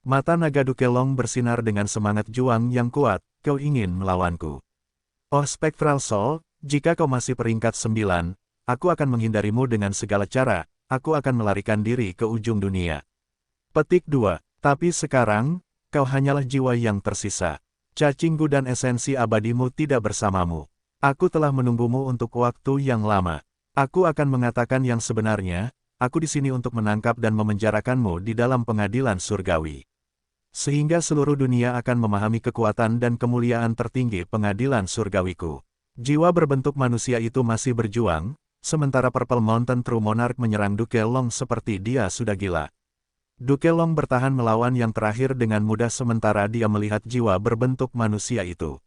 Mata naga Duke Long bersinar dengan semangat juang yang kuat, kau ingin melawanku. Oh Spectral Soul, jika kau masih peringkat 9, aku akan menghindarimu dengan segala cara, aku akan melarikan diri ke ujung dunia. Petik 2. Tapi sekarang, kau hanyalah jiwa yang tersisa. Cacinggu dan esensi abadimu tidak bersamamu. Aku telah menunggumu untuk waktu yang lama. Aku akan mengatakan yang sebenarnya, aku di sini untuk menangkap dan memenjarakanmu di dalam pengadilan surgawi. Sehingga seluruh dunia akan memahami kekuatan dan kemuliaan tertinggi pengadilan surgawiku. Jiwa berbentuk manusia itu masih berjuang, sementara Purple Mountain True Monarch menyerang Duke Long seperti dia sudah gila. Duke Long bertahan melawan yang terakhir dengan mudah sementara dia melihat jiwa berbentuk manusia itu.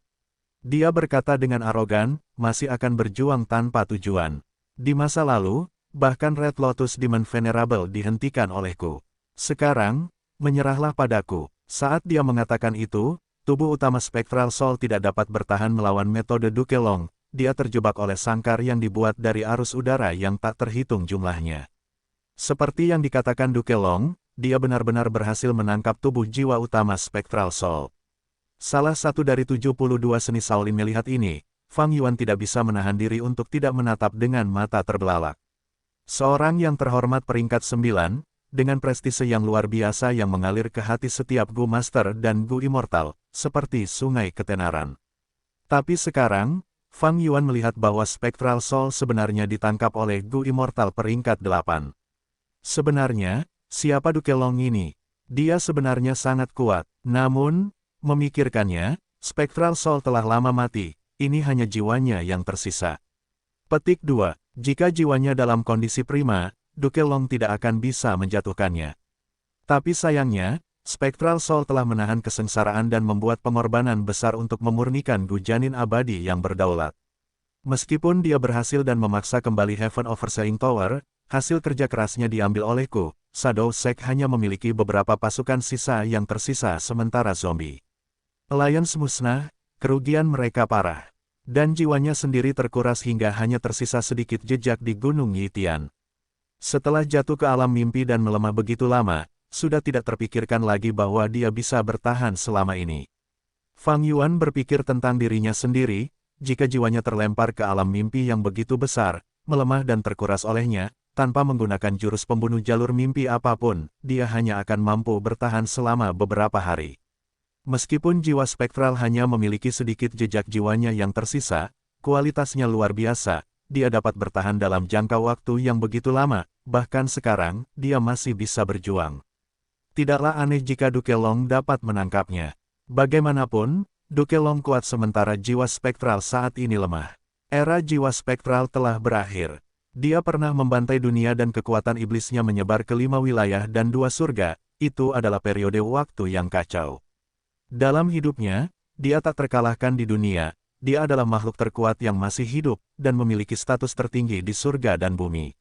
Dia berkata dengan arogan, masih akan berjuang tanpa tujuan. Di masa lalu, bahkan Red Lotus Demon Venerable dihentikan olehku. Sekarang, menyerahlah padaku. Saat dia mengatakan itu, tubuh utama Spectral Soul tidak dapat bertahan melawan metode Duke Long. Dia terjebak oleh sangkar yang dibuat dari arus udara yang tak terhitung jumlahnya. Seperti yang dikatakan Duke Long, dia benar-benar berhasil menangkap tubuh jiwa utama Spectral Soul. Salah satu dari 72 seni Shaolin melihat ini, Fang Yuan tidak bisa menahan diri untuk tidak menatap dengan mata terbelalak. Seorang yang terhormat peringkat 9, dengan prestise yang luar biasa yang mengalir ke hati setiap Gu Master dan Gu Immortal, seperti sungai ketenaran. Tapi sekarang, Fang Yuan melihat bahwa Spectral Soul sebenarnya ditangkap oleh Gu Immortal peringkat 8. Sebenarnya, siapa Duke Long ini? Dia sebenarnya sangat kuat, namun, memikirkannya, Spectral Soul telah lama mati. Ini hanya jiwanya yang tersisa. Petik 2. Jika jiwanya dalam kondisi prima, Duke Long tidak akan bisa menjatuhkannya. Tapi sayangnya, Spectral Soul telah menahan kesengsaraan dan membuat pengorbanan besar untuk memurnikan Gu Janin abadi yang berdaulat. Meskipun dia berhasil dan memaksa kembali Heaven Overseeing Tower, hasil kerja kerasnya diambil olehku. Shadow Sect hanya memiliki beberapa pasukan sisa yang tersisa sementara zombie Alliance musnah, kerugian mereka parah. Dan jiwanya sendiri terkuras hingga hanya tersisa sedikit jejak di Gunung Yitian. Setelah jatuh ke alam mimpi dan melemah begitu lama, sudah tidak terpikirkan lagi bahwa dia bisa bertahan selama ini. Fang Yuan berpikir tentang dirinya sendiri, jika jiwanya terlempar ke alam mimpi yang begitu besar, melemah dan terkuras olehnya, tanpa menggunakan jurus pembunuh jalur mimpi apapun, dia hanya akan mampu bertahan selama beberapa hari. Meskipun jiwa spektral hanya memiliki sedikit jejak jiwanya yang tersisa, kualitasnya luar biasa, dia dapat bertahan dalam jangka waktu yang begitu lama, bahkan sekarang, dia masih bisa berjuang. Tidaklah aneh jika Duke Long dapat menangkapnya. Bagaimanapun, Duke Long kuat sementara jiwa spektral saat ini lemah. Era jiwa spektral telah berakhir. Dia pernah membantai dunia dan kekuatan iblisnya menyebar ke 5 wilayah dan 2 surga, itu adalah periode waktu yang kacau. Dalam hidupnya, dia tak terkalahkan di dunia, dia adalah makhluk terkuat yang masih hidup, dan memiliki status tertinggi di surga dan bumi.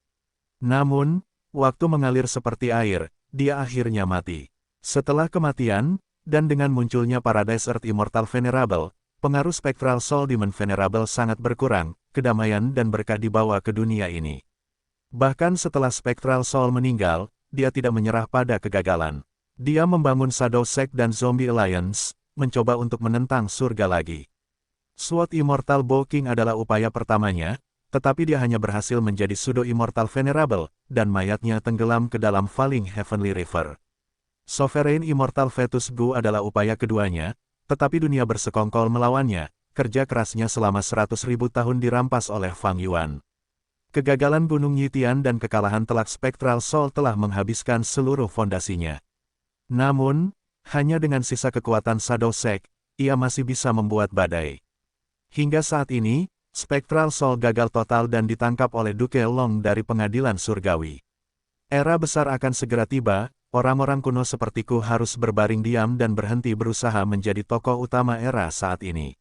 Namun, waktu mengalir seperti air, dia akhirnya mati. Setelah kematian, dan dengan munculnya Paradise Earth Immortal Venerable, pengaruh Spectral Soul Demon Venerable sangat berkurang, kedamaian dan berkah dibawa ke dunia ini. Bahkan setelah Spectral Soul meninggal, dia tidak menyerah pada kegagalan. Dia membangun Shadow Sect dan Zombie Alliance, mencoba untuk menentang surga lagi. Sword Immortal Bow King adalah upaya pertamanya, tetapi dia hanya berhasil menjadi Pseudo Immortal Venerable, dan mayatnya tenggelam ke dalam Falling Heavenly River. Sovereign Immortal Fetus Gu adalah upaya keduanya, tetapi dunia bersekongkol melawannya, kerja kerasnya selama 100.000 tahun dirampas oleh Fang Yuan. Kegagalan Gunung Yitian dan kekalahan telak Spectral Soul telah menghabiskan seluruh fondasinya. Namun, hanya dengan sisa kekuatan Shadow Sect, ia masih bisa membuat badai. Hingga saat ini, Spectral Soul gagal total dan ditangkap oleh Duke Long dari pengadilan surgawi. Era besar akan segera tiba. Orang-orang kuno sepertiku harus berbaring diam dan berhenti berusaha menjadi tokoh utama era saat ini.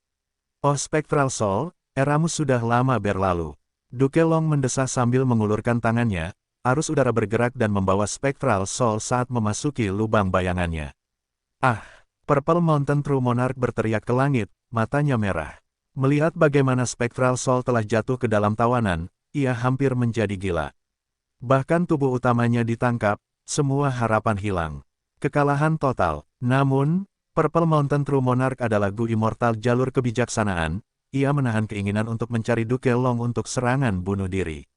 Oh Spectral Soul, eramu sudah lama berlalu. Duke Long mendesah sambil mengulurkan tangannya, arus udara bergerak dan membawa Spectral Soul saat memasuki lubang bayangannya. Ah! Purple Mountain True Monarch berteriak ke langit, matanya merah. Melihat bagaimana Spectral Soul telah jatuh ke dalam tawanan, ia hampir menjadi gila. Bahkan tubuh utamanya ditangkap, semua harapan hilang. Kekalahan total. Namun, Purple Mountain True Monarch adalah Gu Immortal jalur kebijaksanaan, ia menahan keinginan untuk mencari Duke Long untuk serangan bunuh diri.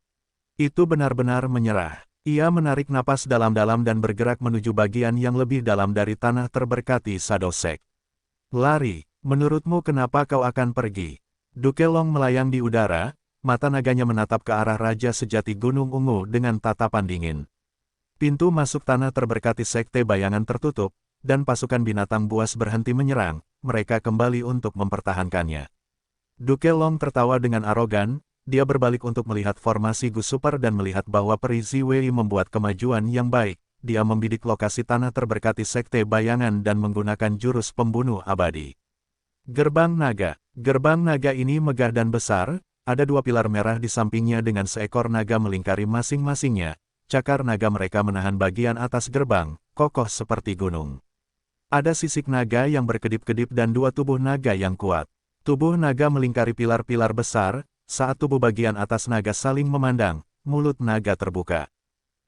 Itu benar-benar menyerah. Ia menarik napas dalam-dalam dan bergerak menuju bagian yang lebih dalam dari tanah terberkati Shadow Sect. Lari, menurutmu kenapa kau akan pergi? Duke Long melayang di udara, mata naganya menatap ke arah Raja Sejati Gunung Ungu dengan tatapan dingin. Pintu masuk tanah terberkati Sekte Bayangan tertutup, dan pasukan binatang buas berhenti menyerang, mereka kembali untuk mempertahankannya. Duke Long tertawa dengan arogan, dia berbalik untuk melihat formasi Gu Super dan melihat bahwa peri Ziwei membuat kemajuan yang baik, dia membidik lokasi tanah terberkati Sekte Bayangan dan menggunakan jurus pembunuh abadi. Gerbang Naga. Gerbang naga ini megah dan besar, ada 2 pilar merah di sampingnya dengan seekor naga melingkari masing-masingnya. Cakar naga mereka menahan bagian atas gerbang, kokoh seperti gunung. Ada sisik naga yang berkedip-kedip dan 2 tubuh naga yang kuat. Tubuh naga melingkari pilar-pilar besar, saat tubuh bagian atas naga saling memandang, mulut naga terbuka.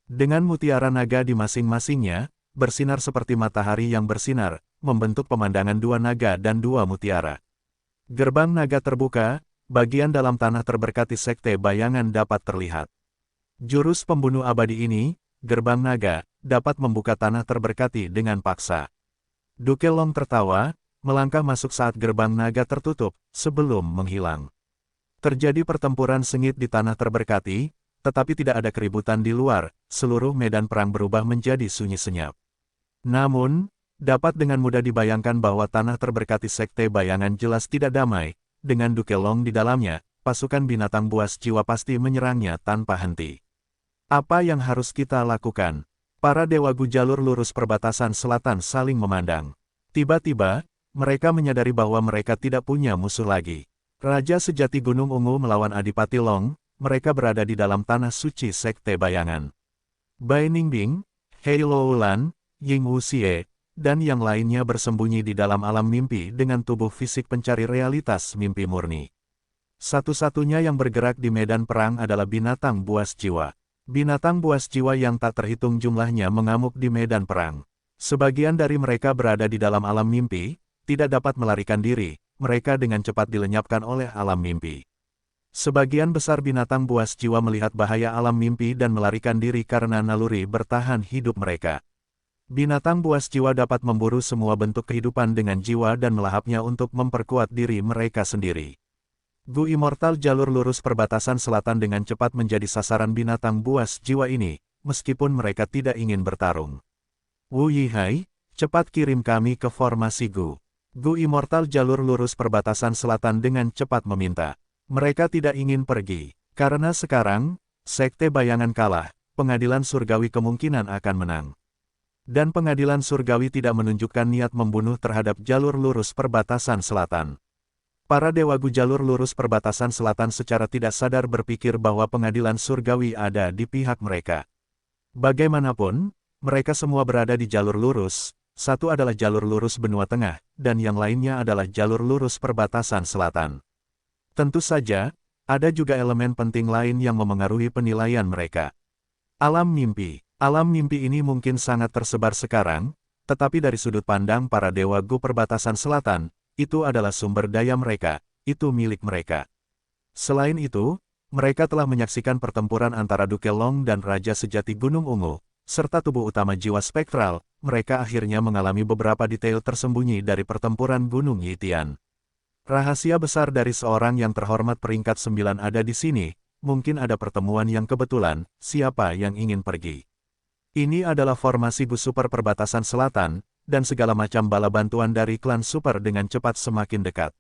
Dengan mutiara naga di masing-masingnya, bersinar seperti matahari yang bersinar, membentuk pemandangan 2 naga dan 2 mutiara. Gerbang naga terbuka, bagian dalam tanah terberkati Sekte Bayangan dapat terlihat. Jurus pembunuh abadi ini, Gerbang Naga, dapat membuka tanah terberkati dengan paksa. Duke Long tertawa, melangkah masuk saat gerbang naga tertutup, sebelum menghilang. Terjadi pertempuran sengit di tanah terberkati, tetapi tidak ada keributan di luar, seluruh medan perang berubah menjadi sunyi senyap. Namun, dapat dengan mudah dibayangkan bahwa tanah terberkati Sekte Bayangan jelas tidak damai, dengan Duke Long di dalamnya, pasukan binatang buas jiwa pasti menyerangnya tanpa henti. Apa yang harus kita lakukan? Para dewa Gu jalur lurus perbatasan selatan saling memandang. Tiba-tiba, mereka menyadari bahwa mereka tidak punya musuh lagi. Raja Sejati Gunung Ungu melawan Adipati Long, mereka berada di dalam tanah suci Sekte Bayangan. Bai Ningbing, Hei Loulan, Ying Wuxie, dan yang lainnya bersembunyi di dalam alam mimpi dengan tubuh fisik pencari realitas mimpi murni. Satu-satunya yang bergerak di medan perang adalah binatang buas jiwa. Binatang buas jiwa yang tak terhitung jumlahnya mengamuk di medan perang. Sebagian dari mereka berada di dalam alam mimpi, tidak dapat melarikan diri, mereka dengan cepat dilenyapkan oleh alam mimpi. Sebagian besar binatang buas jiwa melihat bahaya alam mimpi dan melarikan diri karena naluri bertahan hidup mereka. Binatang buas jiwa dapat memburu semua bentuk kehidupan dengan jiwa dan melahapnya untuk memperkuat diri mereka sendiri. Gu Immortal jalur lurus perbatasan selatan dengan cepat menjadi sasaran binatang buas jiwa ini, meskipun mereka tidak ingin bertarung. Wu Yihai, cepat kirim kami ke formasi Gu. Gu Immortal jalur lurus perbatasan selatan dengan cepat meminta. Mereka tidak ingin pergi, karena sekarang, Sekte bayangan kalah, pengadilan surgawi kemungkinan akan menang. Dan pengadilan surgawi tidak menunjukkan niat membunuh terhadap jalur lurus perbatasan selatan. Para dewa Gu jalur lurus perbatasan selatan secara tidak sadar berpikir bahwa pengadilan surgawi ada di pihak mereka. Bagaimanapun, mereka semua berada di jalur lurus, satu adalah jalur lurus benua tengah, dan yang lainnya adalah jalur lurus perbatasan selatan. Tentu saja, ada juga elemen penting lain yang memengaruhi penilaian mereka. Alam mimpi. Alam mimpi ini mungkin sangat tersebar sekarang, tetapi dari sudut pandang para dewa Gu perbatasan selatan, itu adalah sumber daya mereka, itu milik mereka. Selain itu, mereka telah menyaksikan pertempuran antara Duke Long dan Raja Sejati Gunung Ungu, serta tubuh utama jiwa spektral, mereka akhirnya mengalami beberapa detail tersembunyi dari pertempuran Gunung Yitian. Rahasia besar dari seorang yang terhormat peringkat 9 ada di sini, mungkin ada pertemuan yang kebetulan, siapa yang ingin pergi. Ini adalah formasi Gu Super perbatasan selatan, dan segala macam bala bantuan dari klan Super dengan cepat semakin dekat.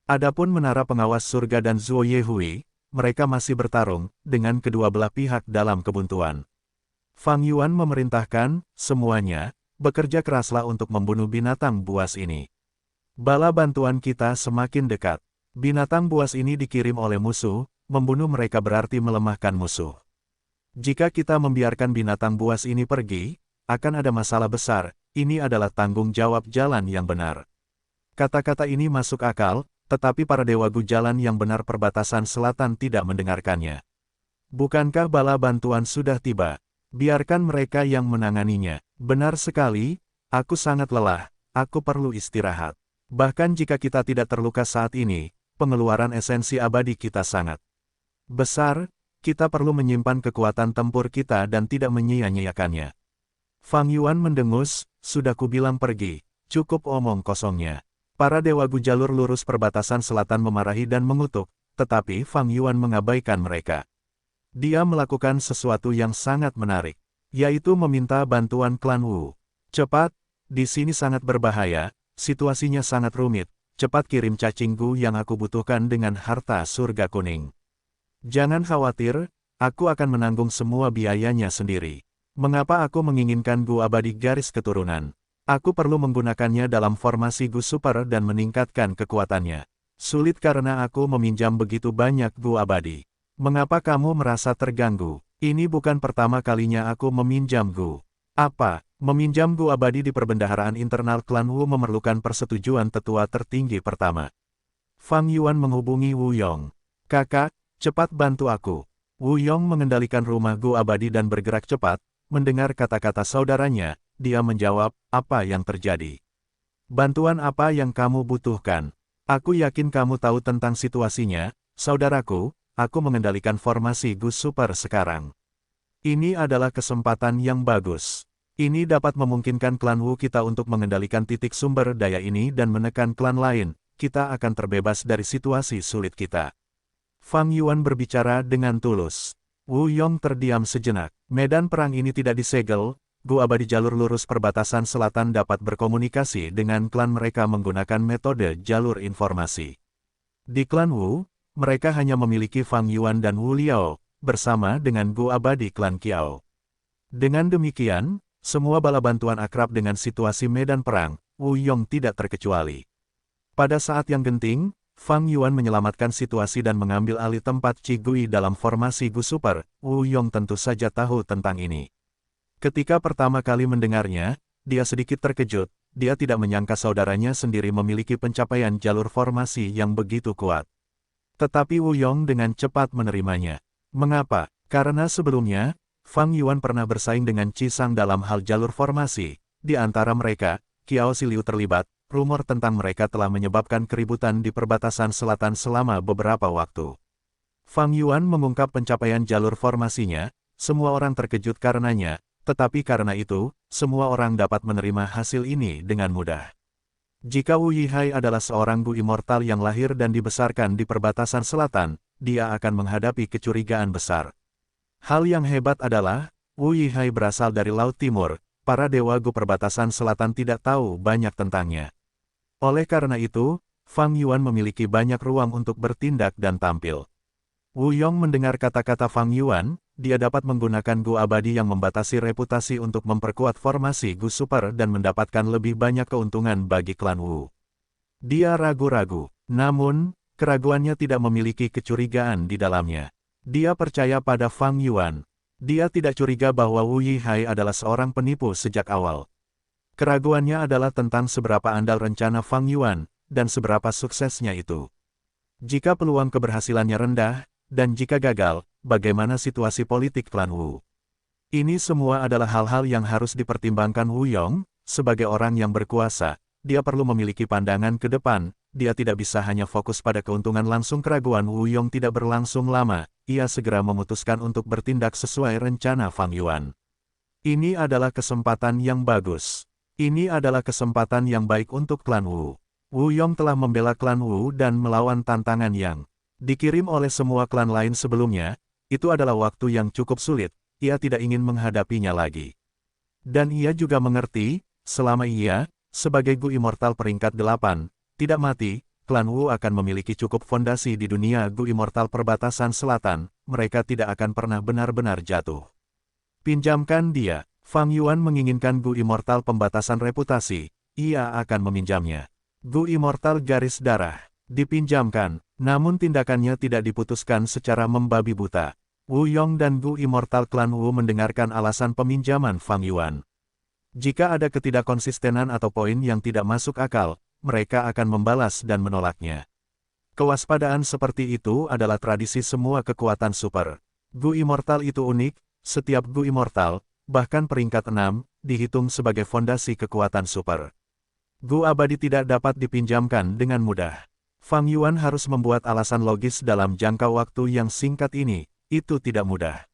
Adapun menara pengawas surga dan Zuo Yehui, mereka masih bertarung, dengan kedua belah pihak dalam kebuntuan. Fang Yuan memerintahkan, semuanya, bekerja keraslah untuk membunuh binatang buas ini. Bala bantuan kita semakin dekat. Binatang buas ini dikirim oleh musuh, membunuh mereka berarti melemahkan musuh. Jika kita membiarkan binatang buas ini pergi, akan ada masalah besar, ini adalah tanggung jawab jalan yang benar. Kata-kata ini masuk akal, tetapi para dewa Gu jalan yang benar perbatasan selatan tidak mendengarkannya. Bukankah bala bantuan sudah tiba? Biarkan mereka yang menanganinya. Benar sekali, aku sangat lelah, aku perlu istirahat. Bahkan jika kita tidak terluka saat ini, pengeluaran esensi abadi kita sangat besar, kita perlu menyimpan kekuatan tempur kita dan tidak menyia-nyiakannya. Fang Yuan mendengus, sudah kubilang pergi, cukup omong kosongnya. Para dewa Gu jalur lurus perbatasan selatan memarahi dan mengutuk, tetapi Fang Yuan mengabaikan mereka. Dia melakukan sesuatu yang sangat menarik, yaitu meminta bantuan klan Wu. Cepat, di sini sangat berbahaya. Situasinya sangat rumit, cepat kirim cacing Gu yang aku butuhkan dengan harta surga kuning. Jangan khawatir, aku akan menanggung semua biayanya sendiri. Mengapa aku menginginkan Gu abadi garis keturunan? Aku perlu menggunakannya dalam formasi Gu Super dan meningkatkan kekuatannya. Sulit karena aku meminjam begitu banyak Gu abadi. Mengapa kamu merasa terganggu? Ini bukan pertama kalinya aku meminjam Gu. Apa? Meminjam Gu abadi di perbendaharaan internal klan Wu memerlukan persetujuan tetua tertinggi pertama. Fang Yuan menghubungi Wu Yong. Kakak, cepat bantu aku. Wu Yong mengendalikan rumah Gu abadi dan bergerak cepat. Mendengar kata-kata saudaranya, dia menjawab, apa yang terjadi? Bantuan apa yang kamu butuhkan? Aku yakin kamu tahu tentang situasinya, saudaraku, aku mengendalikan formasi Gu Super sekarang. Ini adalah kesempatan yang bagus. Ini dapat memungkinkan klan Wu kita untuk mengendalikan titik sumber daya ini dan menekan klan lain, kita akan terbebas dari situasi sulit kita. Fang Yuan berbicara dengan tulus. Wu Yong terdiam sejenak. Medan perang ini tidak disegel, Gu abadi jalur lurus perbatasan selatan dapat berkomunikasi dengan klan mereka menggunakan metode jalur informasi. Di klan Wu, mereka hanya memiliki Fang Yuan dan Wu Liao, bersama dengan Gu abadi klan Kiao. Dengan demikian, semua bala bantuan akrab dengan situasi medan perang, Wu Yong tidak terkecuali. Pada saat yang genting, Fang Yuan menyelamatkan situasi dan mengambil alih tempat Qi Gui dalam formasi Gu Super, Wu Yong tentu saja tahu tentang ini. Ketika pertama kali mendengarnya, dia sedikit terkejut, dia tidak menyangka saudaranya sendiri memiliki pencapaian jalur formasi yang begitu kuat. Tetapi Wu Yong dengan cepat menerimanya. Mengapa? Karena sebelumnya, Fang Yuan pernah bersaing dengan Qi Sang dalam hal jalur formasi. Di antara mereka, Qiao Xiliu terlibat, rumor tentang mereka telah menyebabkan keributan di perbatasan selatan selama beberapa waktu. Fang Yuan mengungkap pencapaian jalur formasinya, semua orang terkejut karenanya, tetapi karena itu, semua orang dapat menerima hasil ini dengan mudah. Jika Wu Yihai adalah seorang Gu immortal yang lahir dan dibesarkan di perbatasan selatan, dia akan menghadapi kecurigaan besar. Hal yang hebat adalah, Wu Yihai berasal dari Laut Timur, para dewa Gu perbatasan selatan tidak tahu banyak tentangnya. Oleh karena itu, Fang Yuan memiliki banyak ruang untuk bertindak dan tampil. Wu Yong mendengar kata-kata Fang Yuan, dia dapat menggunakan Gu Abadi yang membatasi reputasi untuk memperkuat formasi Gu Super dan mendapatkan lebih banyak keuntungan bagi klan Wu. Dia ragu-ragu, namun, keraguannya tidak memiliki kecurigaan di dalamnya. Dia percaya pada Fang Yuan. Dia tidak curiga bahwa Wu Yihai adalah seorang penipu sejak awal. Keraguannya adalah tentang seberapa andal rencana Fang Yuan, dan seberapa suksesnya itu. Jika peluang keberhasilannya rendah, dan jika gagal, bagaimana situasi politik klan Wu? Ini semua adalah hal-hal yang harus dipertimbangkan Wu Yong, sebagai orang yang berkuasa. Dia perlu memiliki pandangan ke depan, dia tidak bisa hanya fokus pada keuntungan langsung. Keraguan Wu Yong tidak berlangsung lama, ia segera memutuskan untuk bertindak sesuai rencana Fang Yuan. Ini adalah kesempatan yang bagus. Ini adalah kesempatan yang baik untuk klan Wu. Wu Yong telah membela klan Wu dan melawan tantangan yang dikirim oleh semua klan lain sebelumnya. Itu adalah waktu yang cukup sulit, ia tidak ingin menghadapinya lagi. Dan ia juga mengerti, selama ia, sebagai Gu Immortal peringkat 8, tidak mati, klan Wu akan memiliki cukup fondasi di dunia Gu Immortal perbatasan selatan, mereka tidak akan pernah benar-benar jatuh. Pinjamkan dia. Fang Yuan menginginkan Gu Immortal pembatasan reputasi, ia akan meminjamnya. Gu Immortal garis darah, dipinjamkan, namun tindakannya tidak diputuskan secara membabi buta. Wu Yong dan Gu Immortal klan Wu mendengarkan alasan peminjaman Fang Yuan. Jika ada ketidakkonsistenan atau poin yang tidak masuk akal, mereka akan membalas dan menolaknya. Kewaspadaan seperti itu adalah tradisi semua kekuatan super. Gu Immortal itu unik, setiap Gu Immortal, bahkan peringkat 6, dihitung sebagai fondasi kekuatan super. Gu Abadi tidak dapat dipinjamkan dengan mudah. Fang Yuan harus membuat alasan logis dalam jangka waktu yang singkat ini, itu tidak mudah.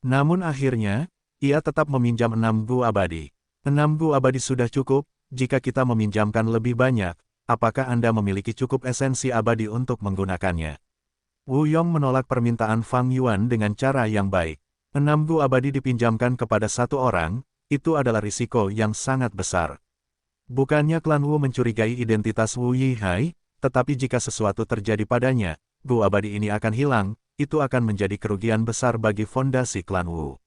Namun akhirnya, ia tetap meminjam 6 Gu Abadi. 6 Gu Abadi sudah cukup, jika kita meminjamkan lebih banyak, apakah Anda memiliki cukup esensi abadi untuk menggunakannya? Wu Yong menolak permintaan Fang Yuan dengan cara yang baik. 6 Gu Abadi dipinjamkan kepada satu orang, itu adalah risiko yang sangat besar. Bukannya klan Wu mencurigai identitas Wu Yihai, tetapi jika sesuatu terjadi padanya, Gu Abadi ini akan hilang, itu akan menjadi kerugian besar bagi fondasi klan Wu.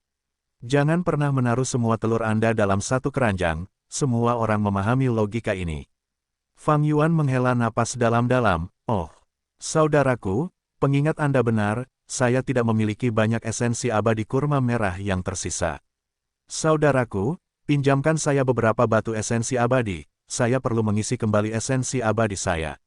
Jangan pernah menaruh semua telur Anda dalam satu keranjang, semua orang memahami logika ini. Fang Yuan menghela napas dalam-dalam, oh, saudaraku, pengingat Anda benar, saya tidak memiliki banyak esensi abadi kurma merah yang tersisa. Saudaraku, pinjamkan saya beberapa batu esensi abadi, saya perlu mengisi kembali esensi abadi saya.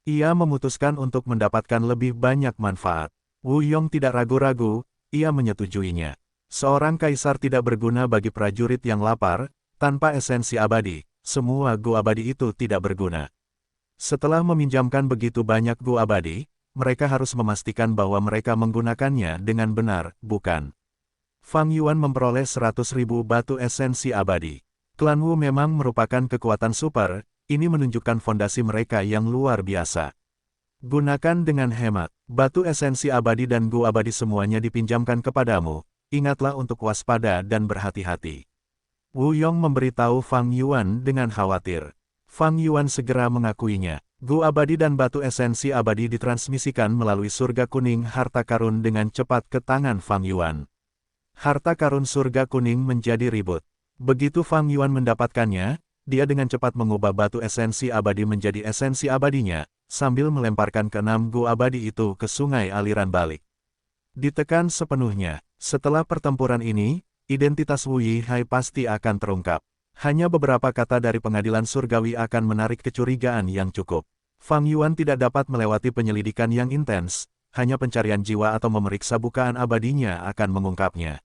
Ia memutuskan untuk mendapatkan lebih banyak manfaat. Wu Yong tidak ragu-ragu, ia menyetujuinya. Seorang kaisar tidak berguna bagi prajurit yang lapar, tanpa esensi abadi, semua Gu Abadi itu tidak berguna. Setelah meminjamkan begitu banyak Gu Abadi, mereka harus memastikan bahwa mereka menggunakannya dengan benar, bukan? Fang Yuan memperoleh 100.000 batu esensi abadi. Klan Wu memang merupakan kekuatan super, ini menunjukkan fondasi mereka yang luar biasa. Gunakan dengan hemat, batu esensi abadi dan Gu Abadi semuanya dipinjamkan kepadamu, ingatlah untuk waspada dan berhati-hati. Wu Yong memberitahu Fang Yuan dengan khawatir. Fang Yuan segera mengakuinya. Gu Abadi dan batu esensi abadi ditransmisikan melalui surga kuning harta karun dengan cepat ke tangan Fang Yuan. Harta karun surga kuning menjadi ribut. Begitu Fang Yuan mendapatkannya, dia dengan cepat mengubah batu esensi abadi menjadi esensi abadinya, sambil melemparkan ke-6 Gu Abadi itu ke sungai aliran balik. Ditekan sepenuhnya, setelah pertempuran ini, identitas Wu Yihai pasti akan terungkap. Hanya beberapa kata dari pengadilan surgawi akan menarik kecurigaan yang cukup. Fang Yuan tidak dapat melewati penyelidikan yang intens, hanya pencarian jiwa atau memeriksa bukaan abadinya akan mengungkapnya.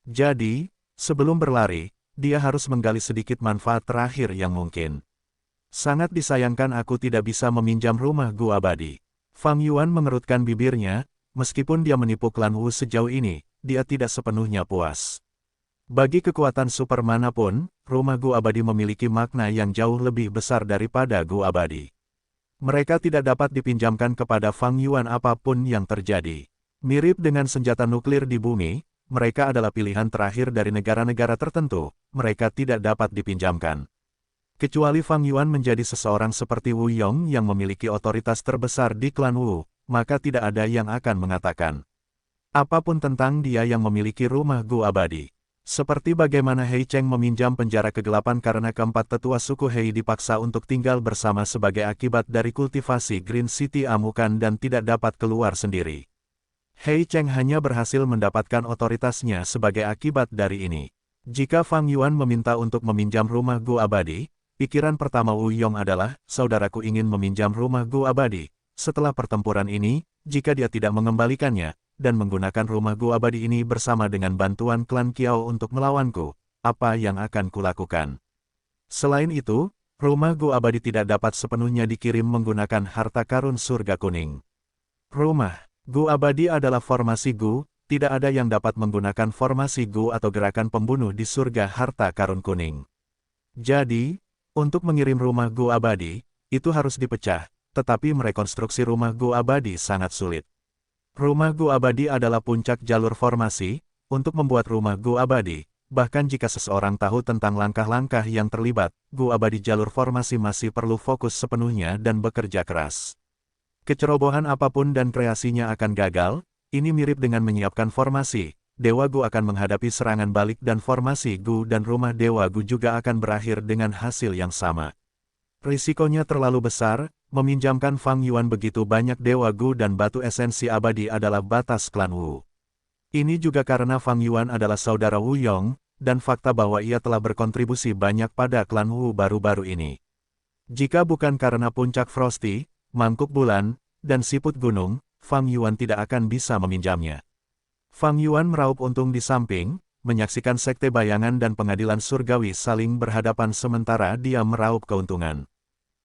Jadi, sebelum berlari, dia harus menggali sedikit manfaat terakhir yang mungkin. Sangat disayangkan aku tidak bisa meminjam rumah Gu Abadi. Fang Yuan mengerutkan bibirnya, meskipun dia menipu klan Wu sejauh ini, dia tidak sepenuhnya puas. Bagi kekuatan super manapun, rumah Gu Abadi memiliki makna yang jauh lebih besar daripada Gu Abadi. Mereka tidak dapat dipinjamkan kepada Fang Yuan apapun yang terjadi. Mirip dengan senjata nuklir di bumi, mereka adalah pilihan terakhir dari negara-negara tertentu, mereka tidak dapat dipinjamkan. Kecuali Fang Yuan menjadi seseorang seperti Wu Yong yang memiliki otoritas terbesar di klan Wu, maka tidak ada yang akan mengatakan apapun tentang dia yang memiliki rumah Gu abadi. Seperti bagaimana Hei Cheng meminjam penjara kegelapan karena keempat tetua suku Hei dipaksa untuk tinggal bersama sebagai akibat dari kultivasi Green City Amukan dan tidak dapat keluar sendiri. Hei Cheng hanya berhasil mendapatkan otoritasnya sebagai akibat dari ini. Jika Fang Yuan meminta untuk meminjam rumah Gu abadi, pikiran pertama Wu Yong adalah, saudaraku ingin meminjam rumah Gu abadi. Setelah pertempuran ini, jika dia tidak mengembalikannya, dan menggunakan rumah Gu abadi ini bersama dengan bantuan klan Kiao untuk melawanku, apa yang akan kulakukan? Selain itu, rumah Gu abadi tidak dapat sepenuhnya dikirim menggunakan harta karun surga kuning. Rumah Gu abadi adalah formasi Gu, tidak ada yang dapat menggunakan formasi Gu atau gerakan pembunuh di surga harta karun kuning. Jadi, untuk mengirim rumah Gu abadi, itu harus dipecah, tetapi merekonstruksi rumah Gu abadi sangat sulit. Rumah Gu abadi adalah puncak jalur formasi, untuk membuat rumah Gu abadi, bahkan jika seseorang tahu tentang langkah-langkah yang terlibat, Gu abadi jalur formasi masih perlu fokus sepenuhnya dan bekerja keras. Kecerobohan apapun dan kreasinya akan gagal, ini mirip dengan menyiapkan formasi, Dewa Gu akan menghadapi serangan balik dan formasi Gu dan rumah Dewa Gu juga akan berakhir dengan hasil yang sama. Risikonya terlalu besar, meminjamkan Fang Yuan begitu banyak Dewa Gu dan batu esensi abadi adalah batas klan Wu. Ini juga karena Fang Yuan adalah saudara Wu Yong, dan fakta bahwa ia telah berkontribusi banyak pada klan Wu baru-baru ini. Jika bukan karena puncak Frosty, mangkuk bulan, dan siput gunung, Fang Yuan tidak akan bisa meminjamnya. Fang Yuan meraup untung di samping, menyaksikan sekte bayangan dan pengadilan surgawi saling berhadapan sementara dia meraup keuntungan.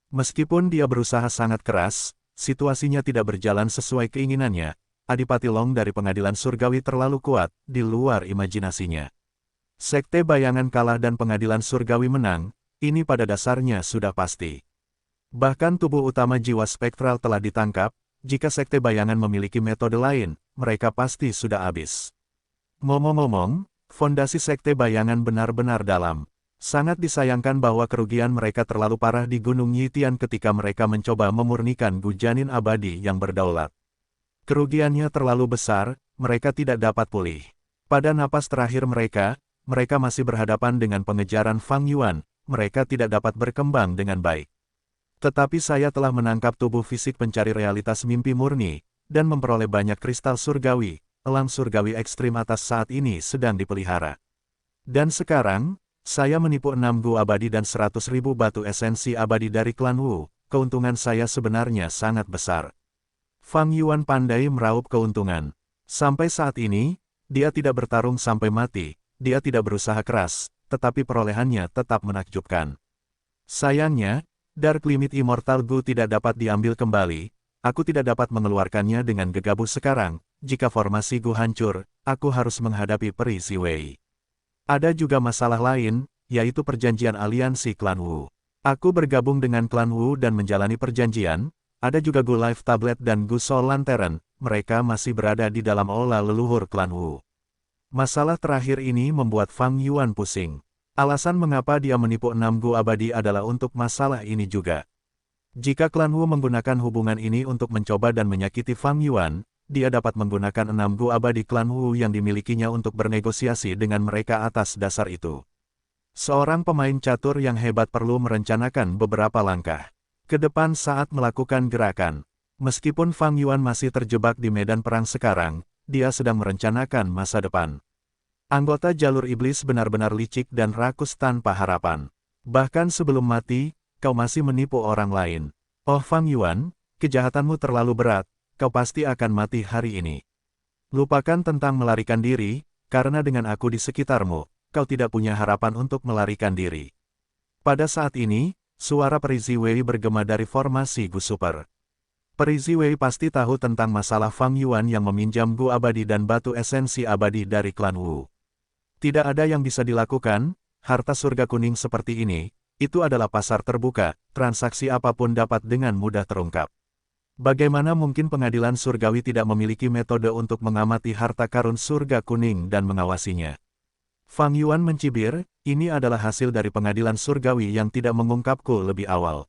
Meskipun dia berusaha sangat keras, situasinya tidak berjalan sesuai keinginannya. Adipati Long dari pengadilan surgawi terlalu kuat, di luar imajinasinya. Sekte bayangan kalah dan pengadilan surgawi menang, ini pada dasarnya sudah pasti. Bahkan tubuh utama jiwa spektral telah ditangkap, jika sekte bayangan memiliki metode lain, mereka pasti sudah habis. Ngomong-ngomong, fondasi sekte bayangan benar-benar dalam. Sangat disayangkan bahwa kerugian mereka terlalu parah di Gunung Yitian ketika mereka mencoba memurnikan Gujanin abadi yang berdaulat. Kerugiannya terlalu besar, mereka tidak dapat pulih. Pada napas terakhir mereka masih berhadapan dengan pengejaran Fang Yuan, mereka tidak dapat berkembang dengan baik. Tetapi saya telah menangkap tubuh fisik pencari realitas mimpi murni, dan memperoleh banyak kristal surgawi, elang surgawi ekstrim atas saat ini sedang dipelihara. Dan sekarang, saya menipu 6 Gu abadi dan 100.000 batu esensi abadi dari klan Wu, keuntungan saya sebenarnya sangat besar. Fang Yuan pandai meraup keuntungan. Sampai saat ini, dia tidak bertarung sampai mati, dia tidak berusaha keras, tetapi perolehannya tetap menakjubkan. Sayangnya, Dark Limit Immortal Gu tidak dapat diambil kembali, aku tidak dapat mengeluarkannya dengan gegabah sekarang, jika formasi Gu hancur, aku harus menghadapi peri Ziwei. Ada juga masalah lain, yaitu perjanjian aliansi klan Wu. Aku bergabung dengan klan Wu dan menjalani perjanjian, ada juga Gu Life Tablet dan Gu Soul Lantern, mereka masih berada di dalam aula leluhur klan Wu. Masalah terakhir ini membuat Fang Yuan pusing. Alasan mengapa dia menipu 6 Gu abadi adalah untuk masalah ini juga. Jika klan Wu menggunakan hubungan ini untuk mencoba dan menyakiti Fang Yuan, dia dapat menggunakan 6 Gu abadi klan Wu yang dimilikinya untuk bernegosiasi dengan mereka atas dasar itu. Seorang pemain catur yang hebat perlu merencanakan beberapa langkah ke depan saat melakukan gerakan. Meskipun Fang Yuan masih terjebak di medan perang sekarang, dia sedang merencanakan masa depan. Anggota jalur iblis benar-benar licik dan rakus tanpa harapan. Bahkan sebelum mati, kau masih menipu orang lain. Oh Fang Yuan, kejahatanmu terlalu berat, kau pasti akan mati hari ini. Lupakan tentang melarikan diri, karena dengan aku di sekitarmu, kau tidak punya harapan untuk melarikan diri. Pada saat ini, suara Peri Ziwei bergema dari formasi Gu Super. Peri Ziwei pasti tahu tentang masalah Fang Yuan yang meminjam Gu abadi dan batu esensi abadi dari klan Wu. Tidak ada yang bisa dilakukan, harta surga kuning seperti ini, itu adalah pasar terbuka, transaksi apapun dapat dengan mudah terungkap. Bagaimana mungkin pengadilan surgawi tidak memiliki metode untuk mengamati harta karun surga kuning dan mengawasinya? Fang Yuan mencibir, ini adalah hasil dari pengadilan surgawi yang tidak mengungkapku lebih awal.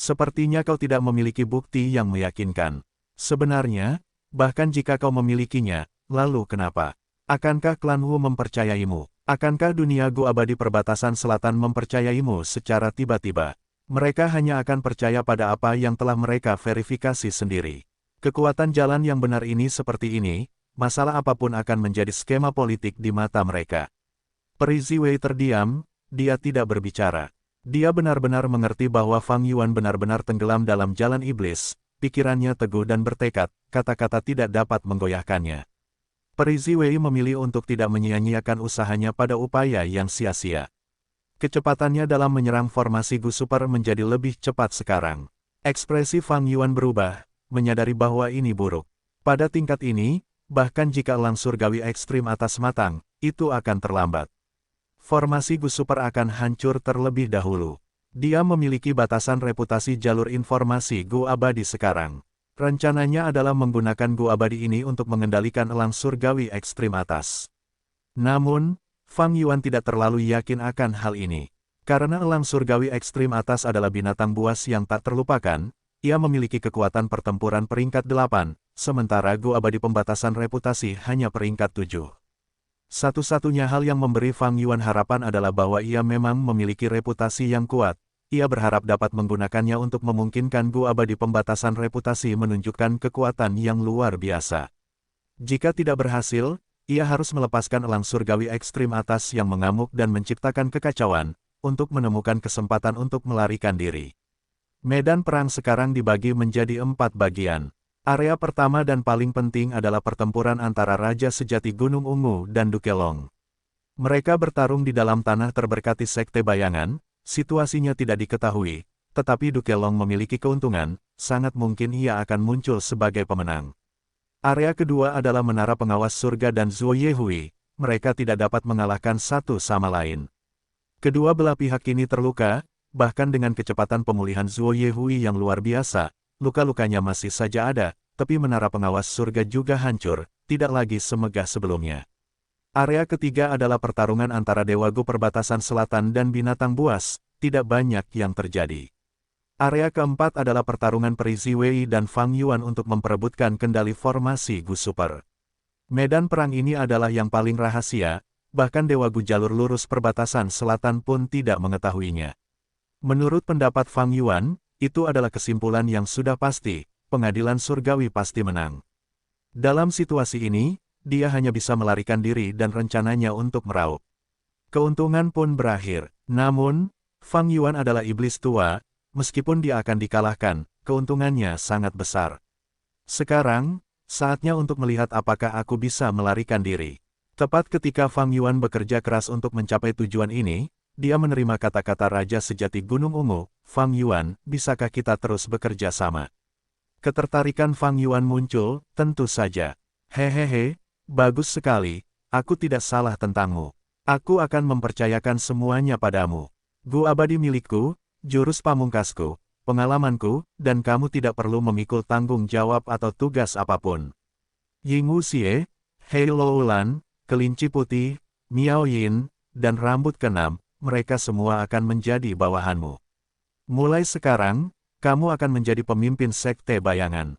Sepertinya kau tidak memiliki bukti yang meyakinkan. Sebenarnya, bahkan jika kau memilikinya, lalu kenapa? Akankah klan Wu mempercayaimu? Akankah dunia Gu abadi perbatasan selatan mempercayaimu secara tiba-tiba? Mereka hanya akan percaya pada apa yang telah mereka verifikasi sendiri. Kekuatan jalan yang benar ini seperti ini, masalah apapun akan menjadi skema politik di mata mereka. Peri Ziwei terdiam, dia tidak berbicara. Dia benar-benar mengerti bahwa Fang Yuan benar-benar tenggelam dalam jalan iblis, pikirannya teguh dan bertekad, kata-kata tidak dapat menggoyahkannya. Peri Ziwei memilih untuk tidak menyia-nyiakan usahanya pada upaya yang sia-sia. Kecepatannya dalam menyerang formasi Gu Super menjadi lebih cepat sekarang. Ekspresi Fang Yuan berubah, menyadari bahwa ini buruk. Pada tingkat ini, bahkan jika elang surgawi ekstrim atas matang, itu akan terlambat. Formasi Gu Super akan hancur terlebih dahulu. Dia memiliki batasan reputasi jalur informasi Gu abadi sekarang. Rencananya adalah menggunakan Gu abadi ini untuk mengendalikan elang surgawi ekstrim atas. Namun, Fang Yuan tidak terlalu yakin akan hal ini. Karena elang surgawi ekstrim atas adalah binatang buas yang tak terlupakan, ia memiliki kekuatan pertempuran peringkat 8, sementara Gu abadi pembatasan reputasi hanya peringkat 7. Satu-satunya hal yang memberi Fang Yuan harapan adalah bahwa ia memang memiliki reputasi yang kuat. Ia berharap dapat menggunakannya untuk memungkinkan Gu abadi pembatasan reputasi menunjukkan kekuatan yang luar biasa. Jika tidak berhasil, ia harus melepaskan elang surgawi ekstrim atas yang mengamuk dan menciptakan kekacauan, untuk menemukan kesempatan untuk melarikan diri. Medan perang sekarang dibagi menjadi 4 bagian. Area pertama dan paling penting adalah pertempuran antara Raja Sejati Gunung Ungu dan Dukelong. Mereka bertarung di dalam tanah terberkati Sekte Bayangan. Situasinya tidak diketahui, tetapi Dukelong memiliki keuntungan, sangat mungkin ia akan muncul sebagai pemenang. Area kedua adalah Menara Pengawas Surga dan Zuo Yehui, mereka tidak dapat mengalahkan satu sama lain. Kedua belah pihak ini terluka, bahkan dengan kecepatan pemulihan Zuo Yehui yang luar biasa, luka-lukanya masih saja ada, tapi Menara Pengawas Surga juga hancur, tidak lagi semegah sebelumnya. Area ketiga adalah pertarungan antara Dewa Gu Perbatasan Selatan dan binatang buas, tidak banyak yang terjadi. Area keempat adalah pertarungan Peri Ziwei dan Fang Yuan untuk memperebutkan kendali formasi Gu Super. Medan perang ini adalah yang paling rahasia, bahkan Dewa Gu jalur lurus Perbatasan Selatan pun tidak mengetahuinya. Menurut pendapat Fang Yuan, itu adalah kesimpulan yang sudah pasti, pengadilan surgawi pasti menang. Dalam situasi ini, dia hanya bisa melarikan diri dan rencananya untuk meraup. Keuntungan pun berakhir. Namun, Fang Yuan adalah iblis tua, meskipun dia akan dikalahkan, keuntungannya sangat besar. Sekarang, saatnya untuk melihat apakah aku bisa melarikan diri. Tepat ketika Fang Yuan bekerja keras untuk mencapai tujuan ini, dia menerima kata-kata Raja Sejati Gunung Ungu, Fang Yuan, bisakah kita terus bekerja sama? Ketertarikan Fang Yuan muncul, tentu saja. Hehehe. Bagus sekali, aku tidak salah tentangmu. Aku akan mempercayakan semuanya padamu. Gu abadi milikku, jurus pamungkasku, pengalamanku, dan kamu tidak perlu memikul tanggung jawab atau tugas apapun. Ying Wuxie, Hei Loulan, Kelinci Putih, Miao Yin, dan Rambut Keenam, mereka semua akan menjadi bawahanmu. Mulai sekarang, kamu akan menjadi pemimpin Sekte Bayangan.